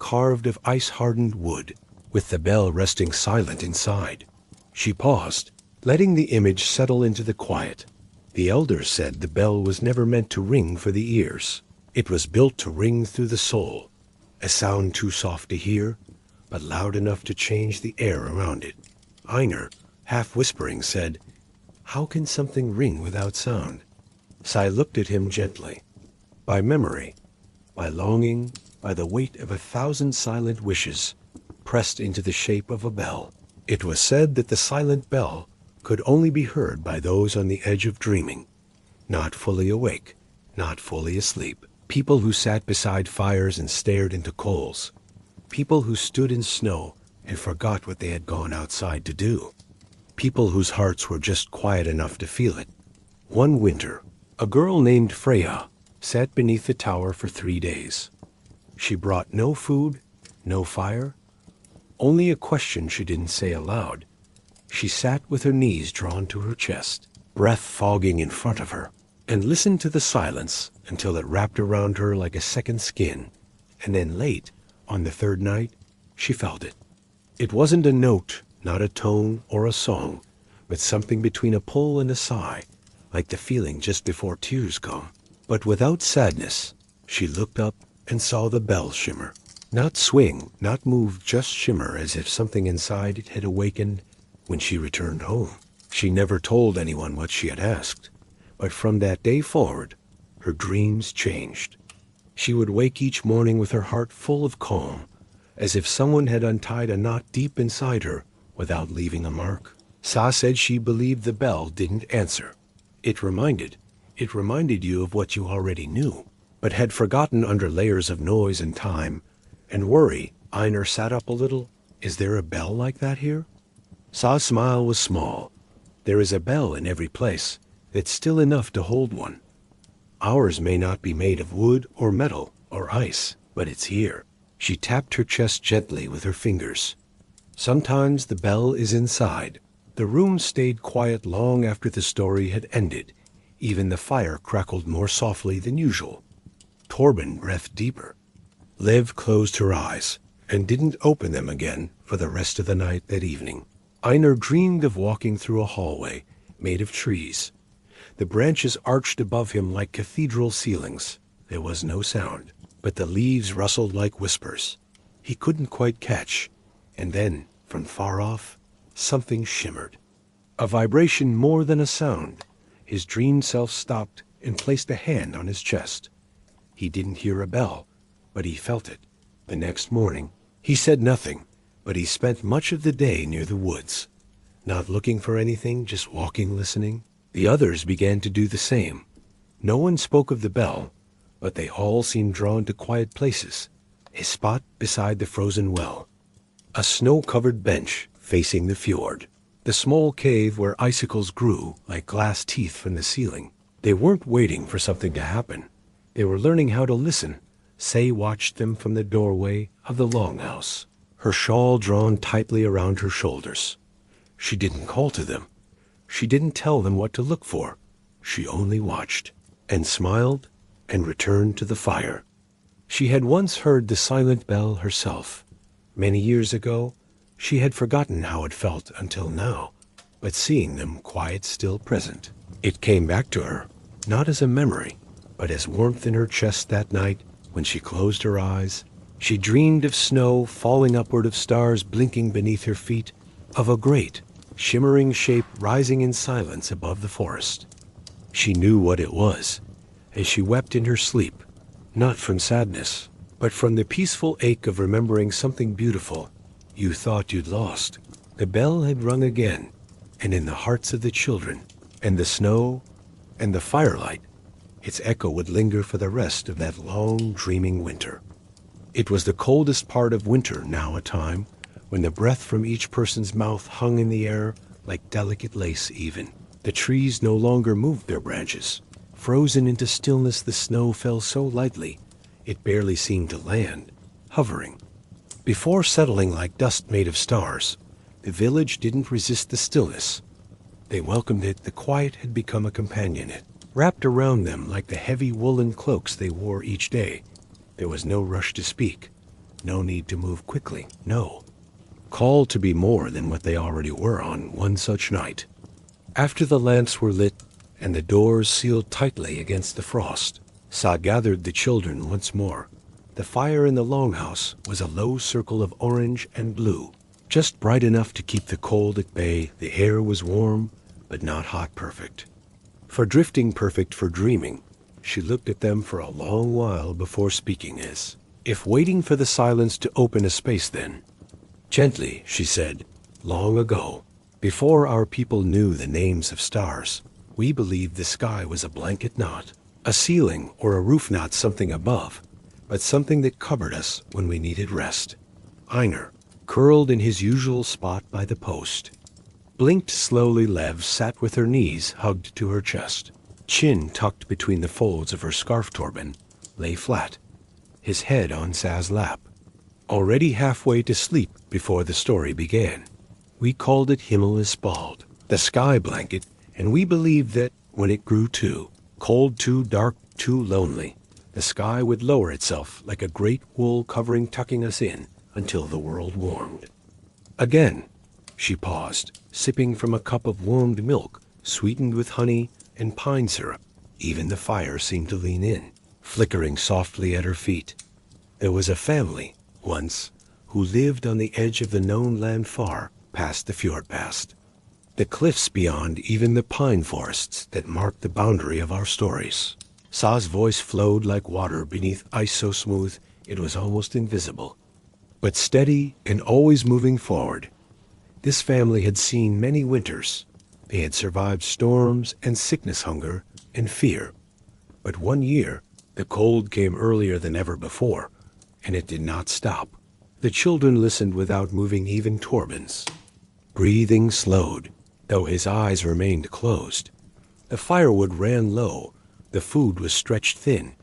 carved of ice-hardened wood, with the bell resting silent inside. She paused, letting the image settle into the quiet. The elders said the bell was never meant to ring for the ears. It was built to ring through the soul, a sound too soft to hear, but loud enough to change the air around it. Einar, half whispering, said, "How can something ring without sound?" Sai looked at him gently. By memory, by longing, by the weight of 1,000 silent wishes, pressed into the shape of a bell. It was said that the silent bell could only be heard by those on the edge of dreaming, not fully awake, not fully asleep. People who sat beside fires and stared into coals. People who stood in snow and forgot what they had gone outside to do. People whose hearts were just quiet enough to feel it. One winter, a girl named Freya sat beneath the tower for 3 days. She brought no food, no fire, only a question she didn't say aloud. She sat with her knees drawn to her chest, breath fogging in front of her. and listened to the silence until it wrapped around her like a second skin. And then late, on the third night, she felt it. It wasn't a note, not a tone or a song, but something between a pull and a sigh, like the feeling just before tears come. But without sadness, she looked up and saw the bell shimmer. Not swing, not move, just shimmer as if something inside it had awakened when she returned home. She never told anyone what she had asked, but from that day forward, her dreams changed. She would wake each morning with her heart full of calm, as if someone had untied a knot deep inside her without leaving a mark. Sa said she believed the bell didn't answer. It reminded you of what you already knew, but had forgotten under layers of noise and time and worry. Einar sat up a little. Is there a bell like that here? Sa's smile was small. There is a bell in every place. It's still enough to hold one. Ours may not be made of wood or metal or ice, but it's here. She tapped her chest gently with her fingers. Sometimes the bell is inside. The room stayed quiet long after the story had ended. Even the fire crackled more softly than usual. Torben breathed deeper. Liv closed her eyes and didn't open them again for the rest of the night that evening. Einar dreamed of walking through a hallway made of trees. The branches arched above him like cathedral ceilings. There was no sound, but the leaves rustled like whispers. He couldn't quite catch. And then, from far off, something shimmered. A vibration more than a sound. His dreamed self stopped and placed a hand on his chest. He didn't hear a bell, but he felt it. The next morning, he said nothing, but he spent much of the day near the woods. Not looking for anything, just walking, listening. The others began to do the same. No one spoke of the bell, but they all seemed drawn to quiet places. A spot beside the frozen well. A snow-covered bench facing the fjord. The small cave where icicles grew like glass teeth from the ceiling. They weren't waiting for something to happen. They were learning how to listen. Say watched them from the doorway of the longhouse, her shawl drawn tightly around her shoulders. She didn't call to them. She didn't tell them what to look for. She only watched, and smiled, and returned to the fire. She had once heard the silent bell herself. Many years ago, she had forgotten how it felt until now, but seeing them quiet, still present, it came back to her, not as a memory, but as warmth in her chest that night when she closed her eyes. She dreamed of snow falling upward, of stars blinking beneath her feet, of a great, shimmering shape rising in silence above the forest. She knew what it was, as she wept in her sleep, not from sadness, but from the peaceful ache of remembering something beautiful you thought you'd lost. The bell had rung again, and in the hearts of the children, and the snow, and the firelight, its echo would linger for the rest of that long, dreaming winter. It was the coldest part of winter now, a time when the breath from each person's mouth hung in the air like delicate lace even. The trees no longer moved their branches. Frozen into stillness, the snow fell so lightly it barely seemed to land, hovering. Before settling like dust made of stars, the village didn't resist the stillness. They welcomed it. The quiet had become a companion. It wrapped around them like the heavy woolen cloaks they wore each day. There was no rush to speak, no need to move quickly, no call to be more than what they already were on one such night. After the lamps were lit and the doors sealed tightly against the frost, Sa gathered the children once more. The fire in the longhouse was a low circle of orange and blue, just bright enough to keep the cold at bay. The air was warm, but not hot perfect. For drifting perfect for dreaming. She looked at them for a long while before speaking, as if waiting for the silence to open a space then. Gently, she said, long ago, before our people knew the names of stars, we believed the sky was a blanket knot, a ceiling or a roof, not something above, but something that covered us when we needed rest. Einar, curled in his usual spot by the post, blinked slowly. Lev sat with her knees hugged to her chest, chin tucked between the folds of her scarf. Torben lay flat, his head on Sa's lap, already halfway to sleep before the story began. We called it Himmel is Spald, the sky blanket, and we believed that when it grew too, Cold too dark, too lonely. The sky would lower itself like a great wool covering tucking us in until the world warmed. Again, she paused, sipping from a cup of warmed milk, sweetened with honey and pine syrup. Even the fire seemed to lean in, flickering softly at her feet. There was a family, once, who lived on the edge of the known land far past the fjord past. The cliffs beyond even the pine forests that marked the boundary of our stories. Sa's voice flowed like water beneath ice so smooth it was almost invisible. But steady and always moving forward. This family had seen many winters. They had survived storms and sickness, hunger and fear. But one year, the cold came earlier than ever before, and it did not stop. The children listened without moving even Torben's. Breathing slowed, though his eyes remained closed. The firewood ran low, the food was stretched thin,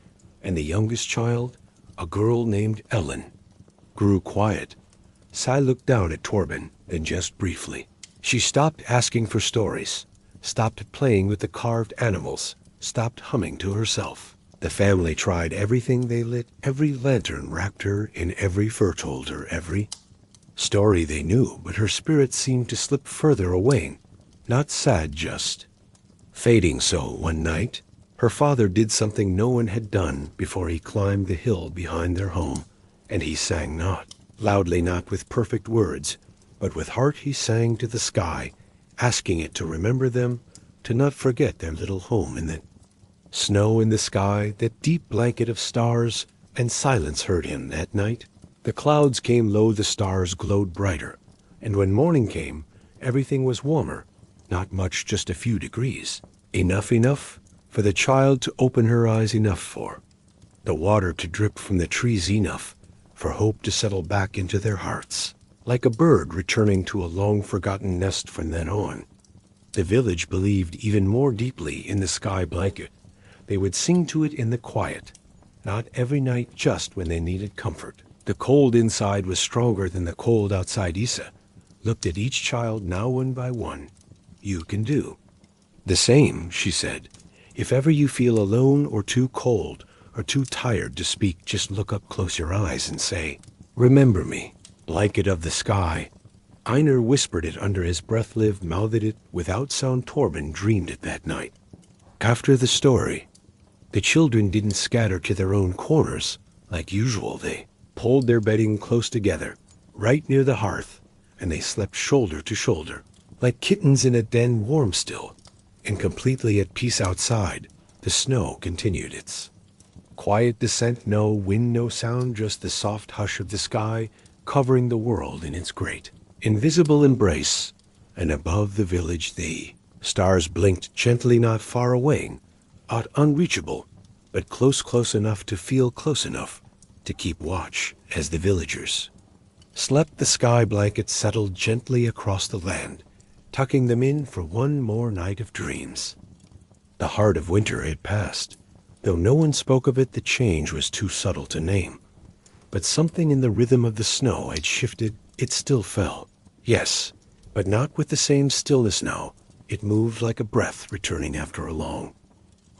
and the youngest child, a girl named Ellen, grew quiet. Sai looked down at Torben, then just briefly. She stopped asking for stories, stopped playing with the carved animals, stopped humming to herself. The family tried everything they lit, every lantern wrapped her in every fur told her every story they knew, but her spirit seemed to slip further away, not sad, just fading. So one night, her father did something no one had done before. He climbed the hill behind their home, and he sang not loudly, not with perfect words, but with heart. He sang to the sky, asking it to remember them, to not forget their little home in the snow in the sky, that deep blanket of stars, and silence heard him that night. The clouds came low, the stars glowed brighter, and when morning came, everything was warmer, not much, just a few degrees. Enough for the child to open her eyes, enough for the water to drip from the trees, enough for hope to settle back into their hearts. Like a bird returning to a long-forgotten nest. From then on, the village believed even more deeply in the sky blanket. They would sing to it in the quiet, not every night, just when they needed comfort. The cold inside was stronger than the cold outside. Isa looked at each child now, one by one. You can do the same, she said. If ever you feel alone or too cold or too tired to speak, just look up, close your eyes and say, "Remember me." Blanket of the sky. Einar whispered it under his breath, Liv mouthed it without sound. Torben dreamed it that night. After the story, the children didn't scatter to their own corners like usual. They pulled their bedding close together, right near the hearth, and they slept shoulder to shoulder, like kittens in a den, warm still, and completely at peace. Outside, the snow continued its quiet descent. No wind, no sound, just the soft hush of the sky covering the world in its great, invisible embrace. And above the village, the stars blinked gently, not far away, not unreachable, but close enough to feel close enough to keep watch as the villagers slept. The sky blanket settled gently across the land, tucking them in for one more night of dreams. The heart of winter had passed. Though no one spoke of it, the change was too subtle to name. But something in the rhythm of the snow had shifted. It still fell, yes, but not with the same stillness now. It moved like a breath returning after a long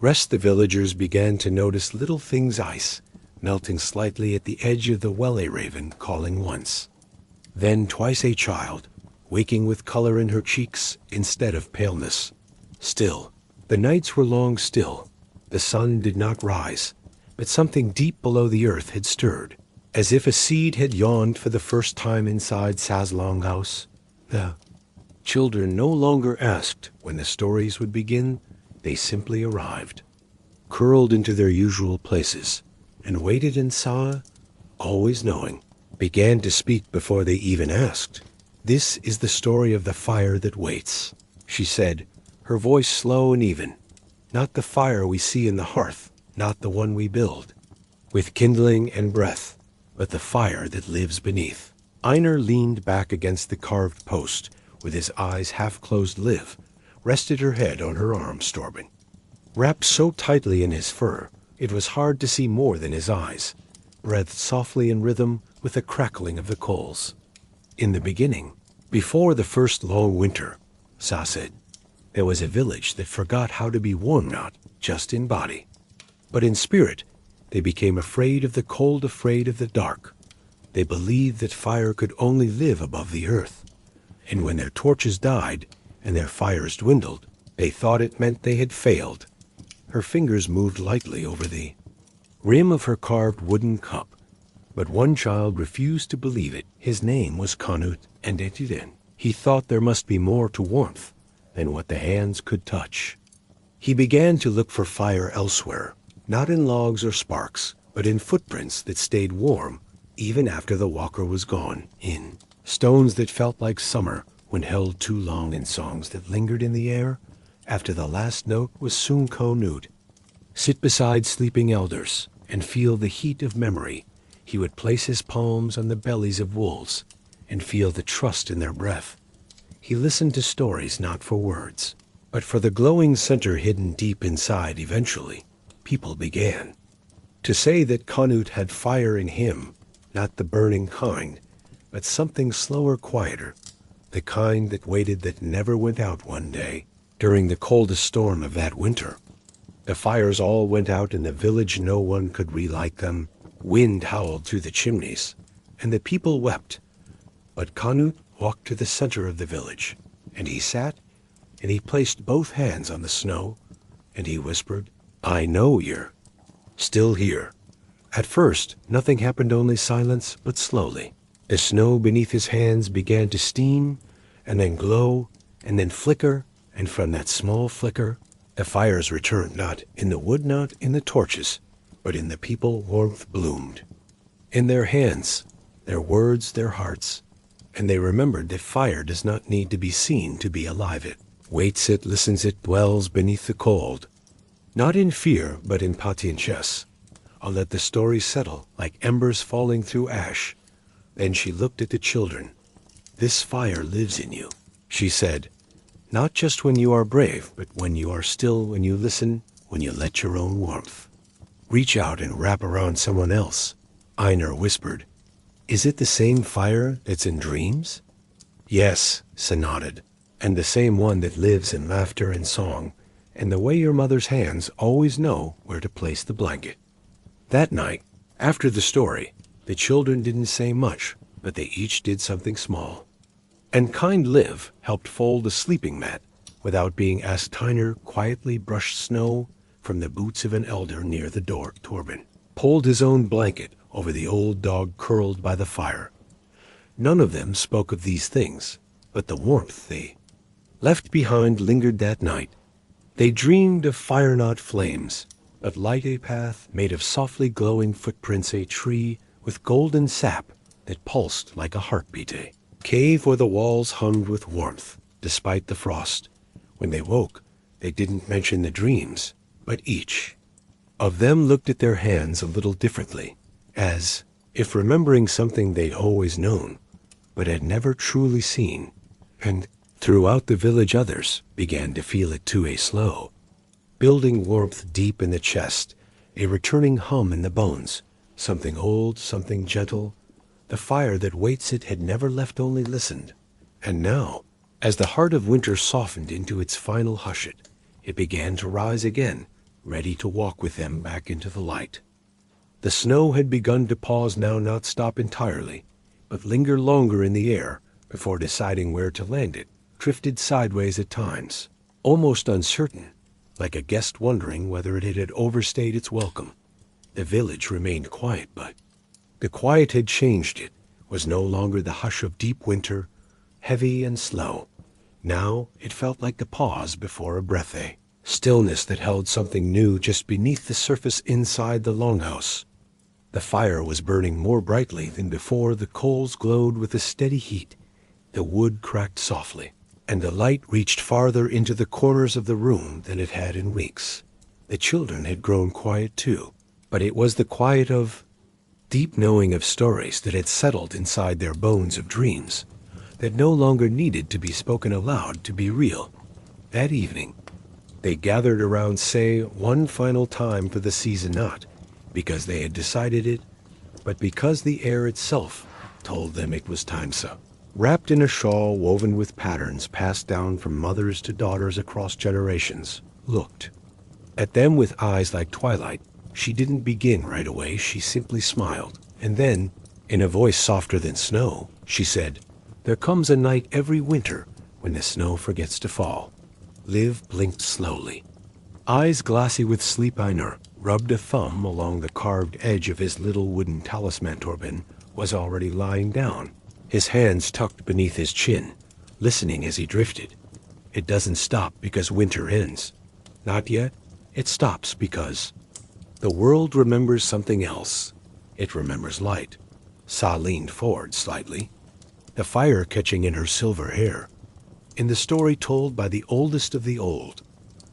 rest. The villagers began to notice little things: ice melting slightly at the edge of the Welle raven calling once, then twice, a child waking with color in her cheeks instead of paleness. Still, the nights were long. Still, the sun did not rise, but something deep below the earth had stirred, as if a seed had yawned for the first time inside Sa's longhouse. The children no longer asked when the stories would begin. They simply arrived, curled into their usual places, and waited. And Sa, always knowing, began to speak before they even asked. "This is the story of the fire that waits," she said, her voice slow and even. "Not the fire we see in the hearth, not the one we build with kindling and breath, but the fire that lives beneath." Einar leaned back against the carved post with his eyes half closed. Liv rested her head on her arm. Torben, wrapped so tightly in his fur, it was hard to see more than his eyes, breathed softly in rhythm with the crackling of the coals. "In the beginning, before the first long winter," Sa said, There was a village that forgot how to be warm, not just in body, but in spirit. They became afraid of the cold, afraid of the dark. They believed that fire could only live above the earth. And when their torches died and their fires dwindled, they thought it meant they had failed. Her fingers moved lightly over the rim of her carved wooden cup, but one child refused to believe it. His name was Canute, and he thought there must be more to warmth than what the hands could touch. He began to look for fire elsewhere, not in logs or sparks, but in footprints that stayed warm even after the walker was gone, in stones that felt like summer when held too long, in songs that lingered in the air after the last note was sung. Canute sit beside sleeping elders and feel the heat of memory. He would place his palms on the bellies of wolves and feel the trust in their breath. He listened to stories not for words, but for the glowing center hidden deep inside. Eventually, people began to say that Canute had fire in him, not the burning kind, but something slower, quieter, the kind that waited, that never went out. One day, during the coldest storm of that winter, the fires all went out in the village. No one could relight them. Wind howled through the chimneys, and the people wept. But Canute walked to the center of the village, and he sat, and he placed both hands on the snow, and he whispered, "I know you're still here." At first, nothing happened, only silence, but slowly, the snow beneath his hands began to steam, and then glow, and then flicker, and from that small flicker, the fires returned, not in the wood, not in the torches, but in the people. Warmth bloomed in their hands, their words, their hearts, and they remembered that fire does not need to be seen to be alive. It waits, it listens, it dwells beneath the cold, not in fear, but in patience. I'll let the story settle like embers falling through ash. Then she looked at the children. "This fire lives in you," she said, "not just when you are brave, but when you are still, when you listen, when you let your own warmth reach out and wrap around someone else." Einar whispered, "Is it the same fire that's in dreams?" "Yes," Sa nodded, "and the same one that lives in laughter and song, and the way your mother's hands always know where to place the blanket." That night, after the story, the children didn't say much, but they each did something small. And kind Liv helped fold the sleeping mat without being asked. Einar quietly brushed snow from the boots of an elder near the door. Torben pulled his own blanket over the old dog curled by the fire. None of them spoke of these things, but the warmth they left behind lingered that night. They dreamed of fire, not flames, but light, a path made of softly glowing footprints, a tree with golden sap that pulsed like a heartbeat, a cave where the walls hummed with warmth despite the frost. When they woke, they didn't mention the dreams, but each of them looked at their hands a little differently, as if remembering something they'd always known, but had never truly seen. And throughout the village, others began to feel it too, a slow building warmth deep in the chest, a returning hum in the bones, something old, something gentle. The fire that waits, it had never left, only listened. And now, as the heart of winter softened into its final hush, it began to rise again, ready to walk with them back into the light. The snow had begun to pause now, not stop entirely, but linger longer in the air before deciding where to land. It drifted sideways at times, almost uncertain, like a guest wondering whether it had overstayed its welcome. The village remained quiet, but the quiet had changed. It was no longer the hush of deep winter, heavy and slow. Now it felt like the pause before a breath, a stillness that held something new just beneath the surface inside the longhouse. The fire was burning more brightly than before. The coals glowed with a steady heat. The wood cracked softly, and the light reached farther into the corners of the room than it had in weeks. The children had grown quiet too, but it was the quiet of deep knowing, of stories that had settled inside their bones, of dreams that no longer needed to be spoken aloud to be real. That evening, they gathered around Say one final time for the season, not because they had decided it, but because the air itself told them it was time. So wrapped in a shawl woven with patterns passed down from mothers to daughters across generations, looked at them with eyes like twilight. She didn't begin right away, she simply smiled. And then, in a voice softer than snow, she said, "There comes a night every winter when the snow forgets to fall." Liv blinked slowly. Eyes glassy with sleep, Einar rubbed a thumb along the carved edge of his little wooden talisman. Torben was already lying down, his hands tucked beneath his chin, listening as he drifted. It doesn't stop because winter ends. Not yet. It stops because the world remembers something else. It remembers light. Sa leaned forward slightly, the fire catching in her silver hair. In the story told by the oldest of the old,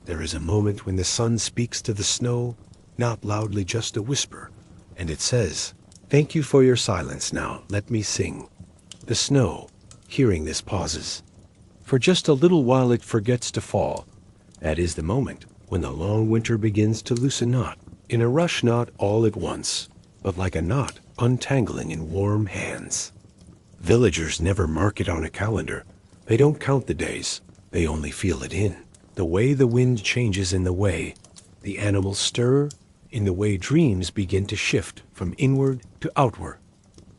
there is a moment when the sun speaks to the snow, not loudly, just a whisper, and it says, "Thank you for your silence. Now let me sing." The snow, hearing this, pauses. For just a little while it forgets to fall. That is the moment when the long winter begins to loosen, not in a rush, not all at once, but like a knot untangling in warm hands. Villagers never mark it on a calendar. They don't count the days. They only feel it in the way the wind changes, in the way the animals stir, in the way dreams begin to shift from inward to outward.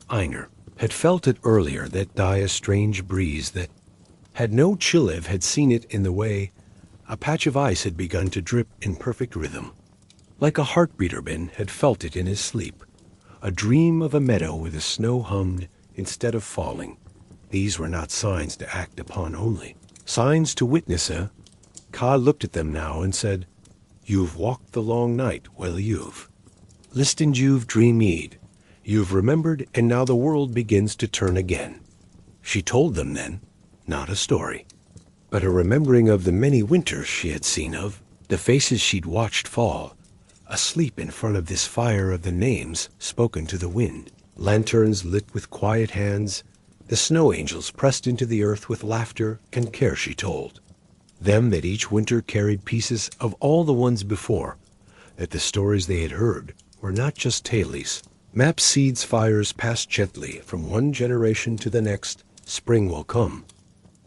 Einar had felt it earlier, that die a strange breeze that had no chill. Liv had seen it in the way a patch of ice had begun to drip in perfect rhythm. Like a heartbeat, Ben had felt it in his sleep. A dream of a meadow where the snow hummed instead of falling. These were not signs to act upon only, signs to witness. Ka looked at them now and said, "You've walked the long night. Well, you've listened, you've dreamed, you've remembered, and now the world begins to turn again." She told them then, not a story, but a remembering of the many winters she had seen, of the faces she'd watched fall, asleep in front of this fire, of the names spoken to the wind, lanterns lit with quiet hands, the snow angels pressed into the earth with laughter and care. She told them that each winter carried pieces of all the ones before, that the stories they had heard were not just tales, maps, seeds, fires passed gently from one generation to the next. Spring will come,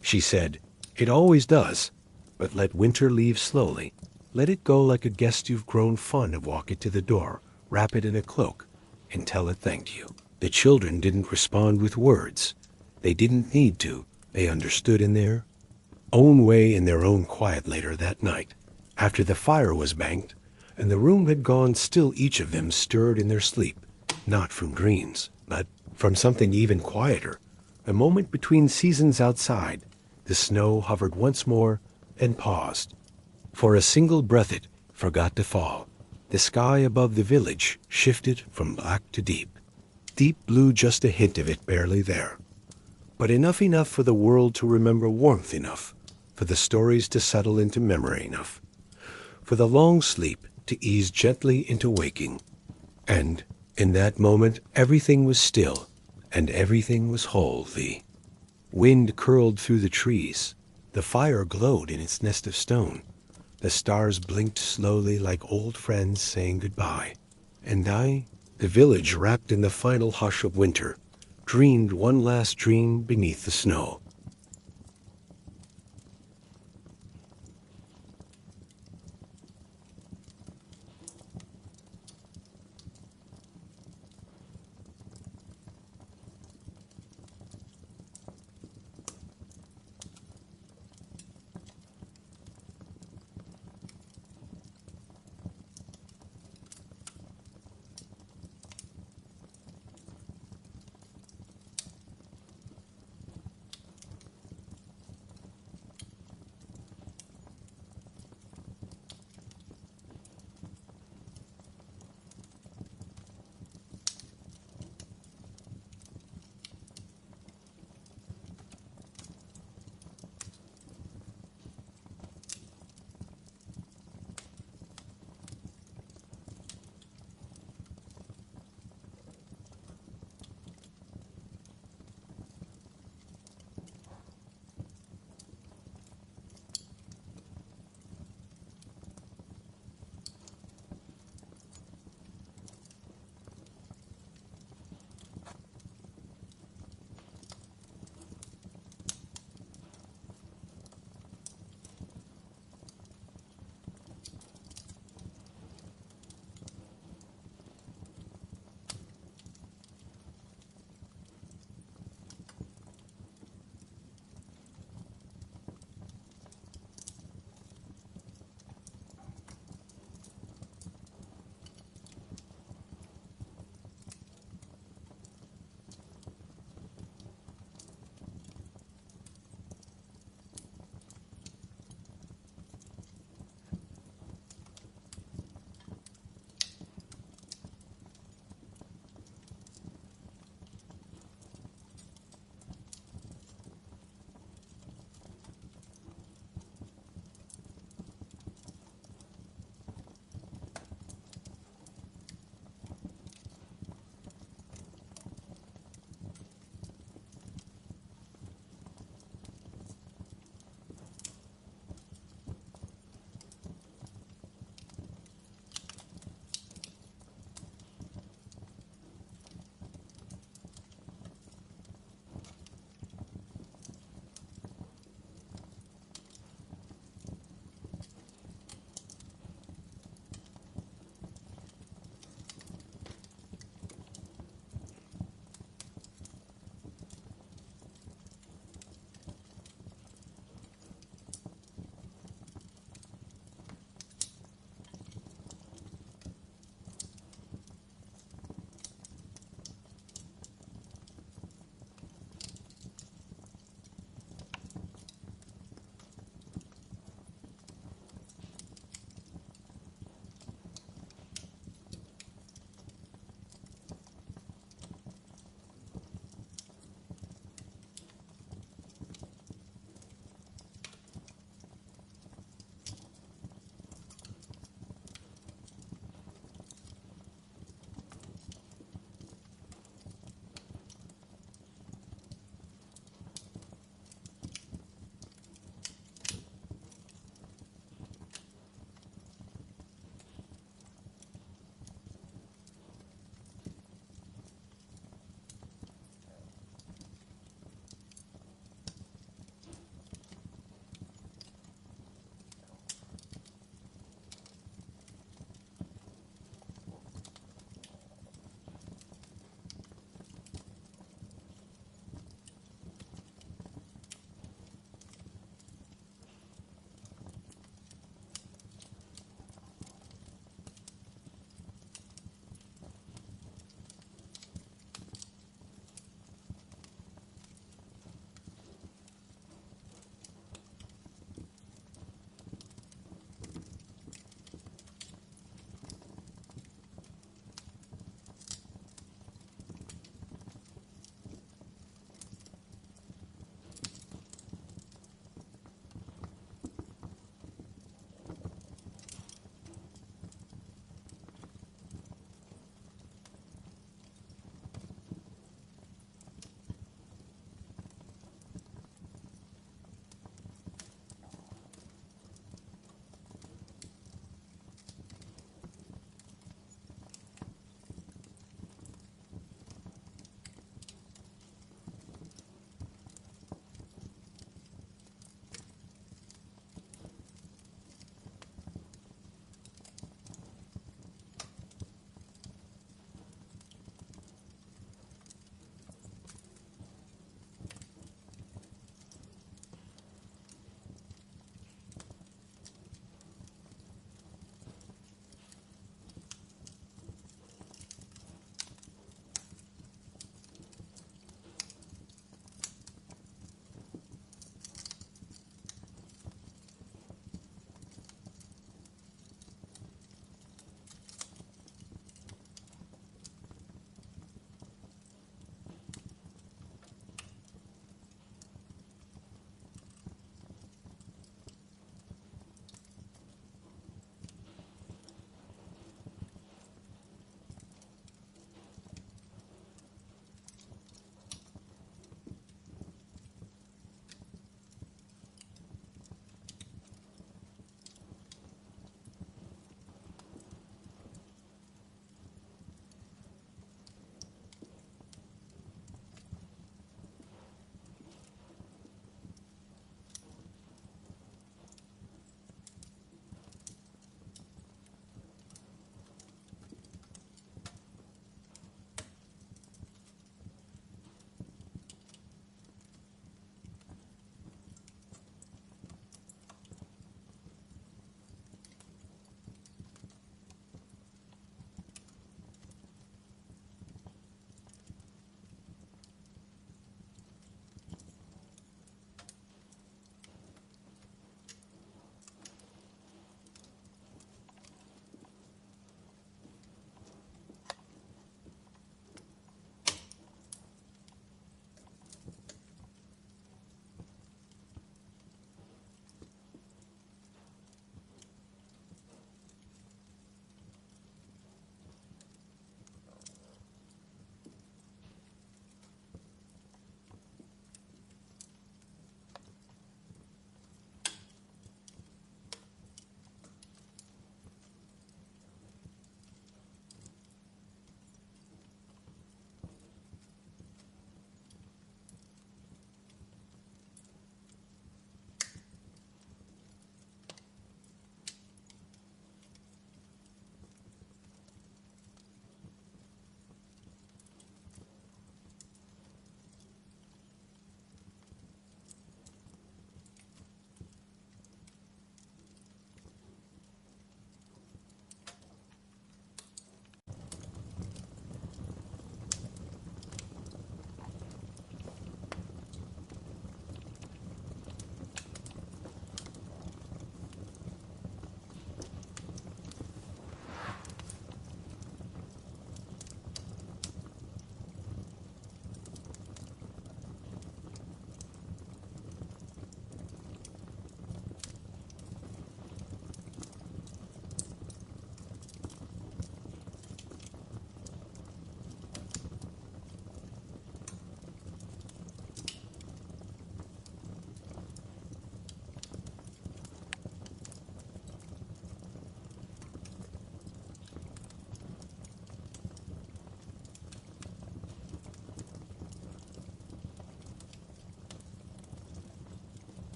she said. It always does, but let winter leave slowly. Let it go like a guest you've grown fond of. Walk it to the door, wrap it in a cloak, and tell it thanked you. The children didn't respond with words. They didn't need to. They understood in their own way, in their own quiet. Later that night, after the fire was banked and the room had gone still, each of them stirred in their sleep, not from dreams, but from something even quieter. A moment between seasons outside. The snow hovered once more and paused. For a single breath it forgot to fall. The sky above the village shifted from black to deep. Deep blue, just a hint of it barely there. But enough for the world to remember, warmth enough for the stories to settle into memory, enough for the long sleep to ease gently into waking. And in that moment everything was still and everything was whole. The wind curled through the trees. The fire glowed in its nest of stone. The stars blinked slowly like old friends saying goodbye. And the village wrapped in the final hush of winter, dreamed one last dream beneath the snow.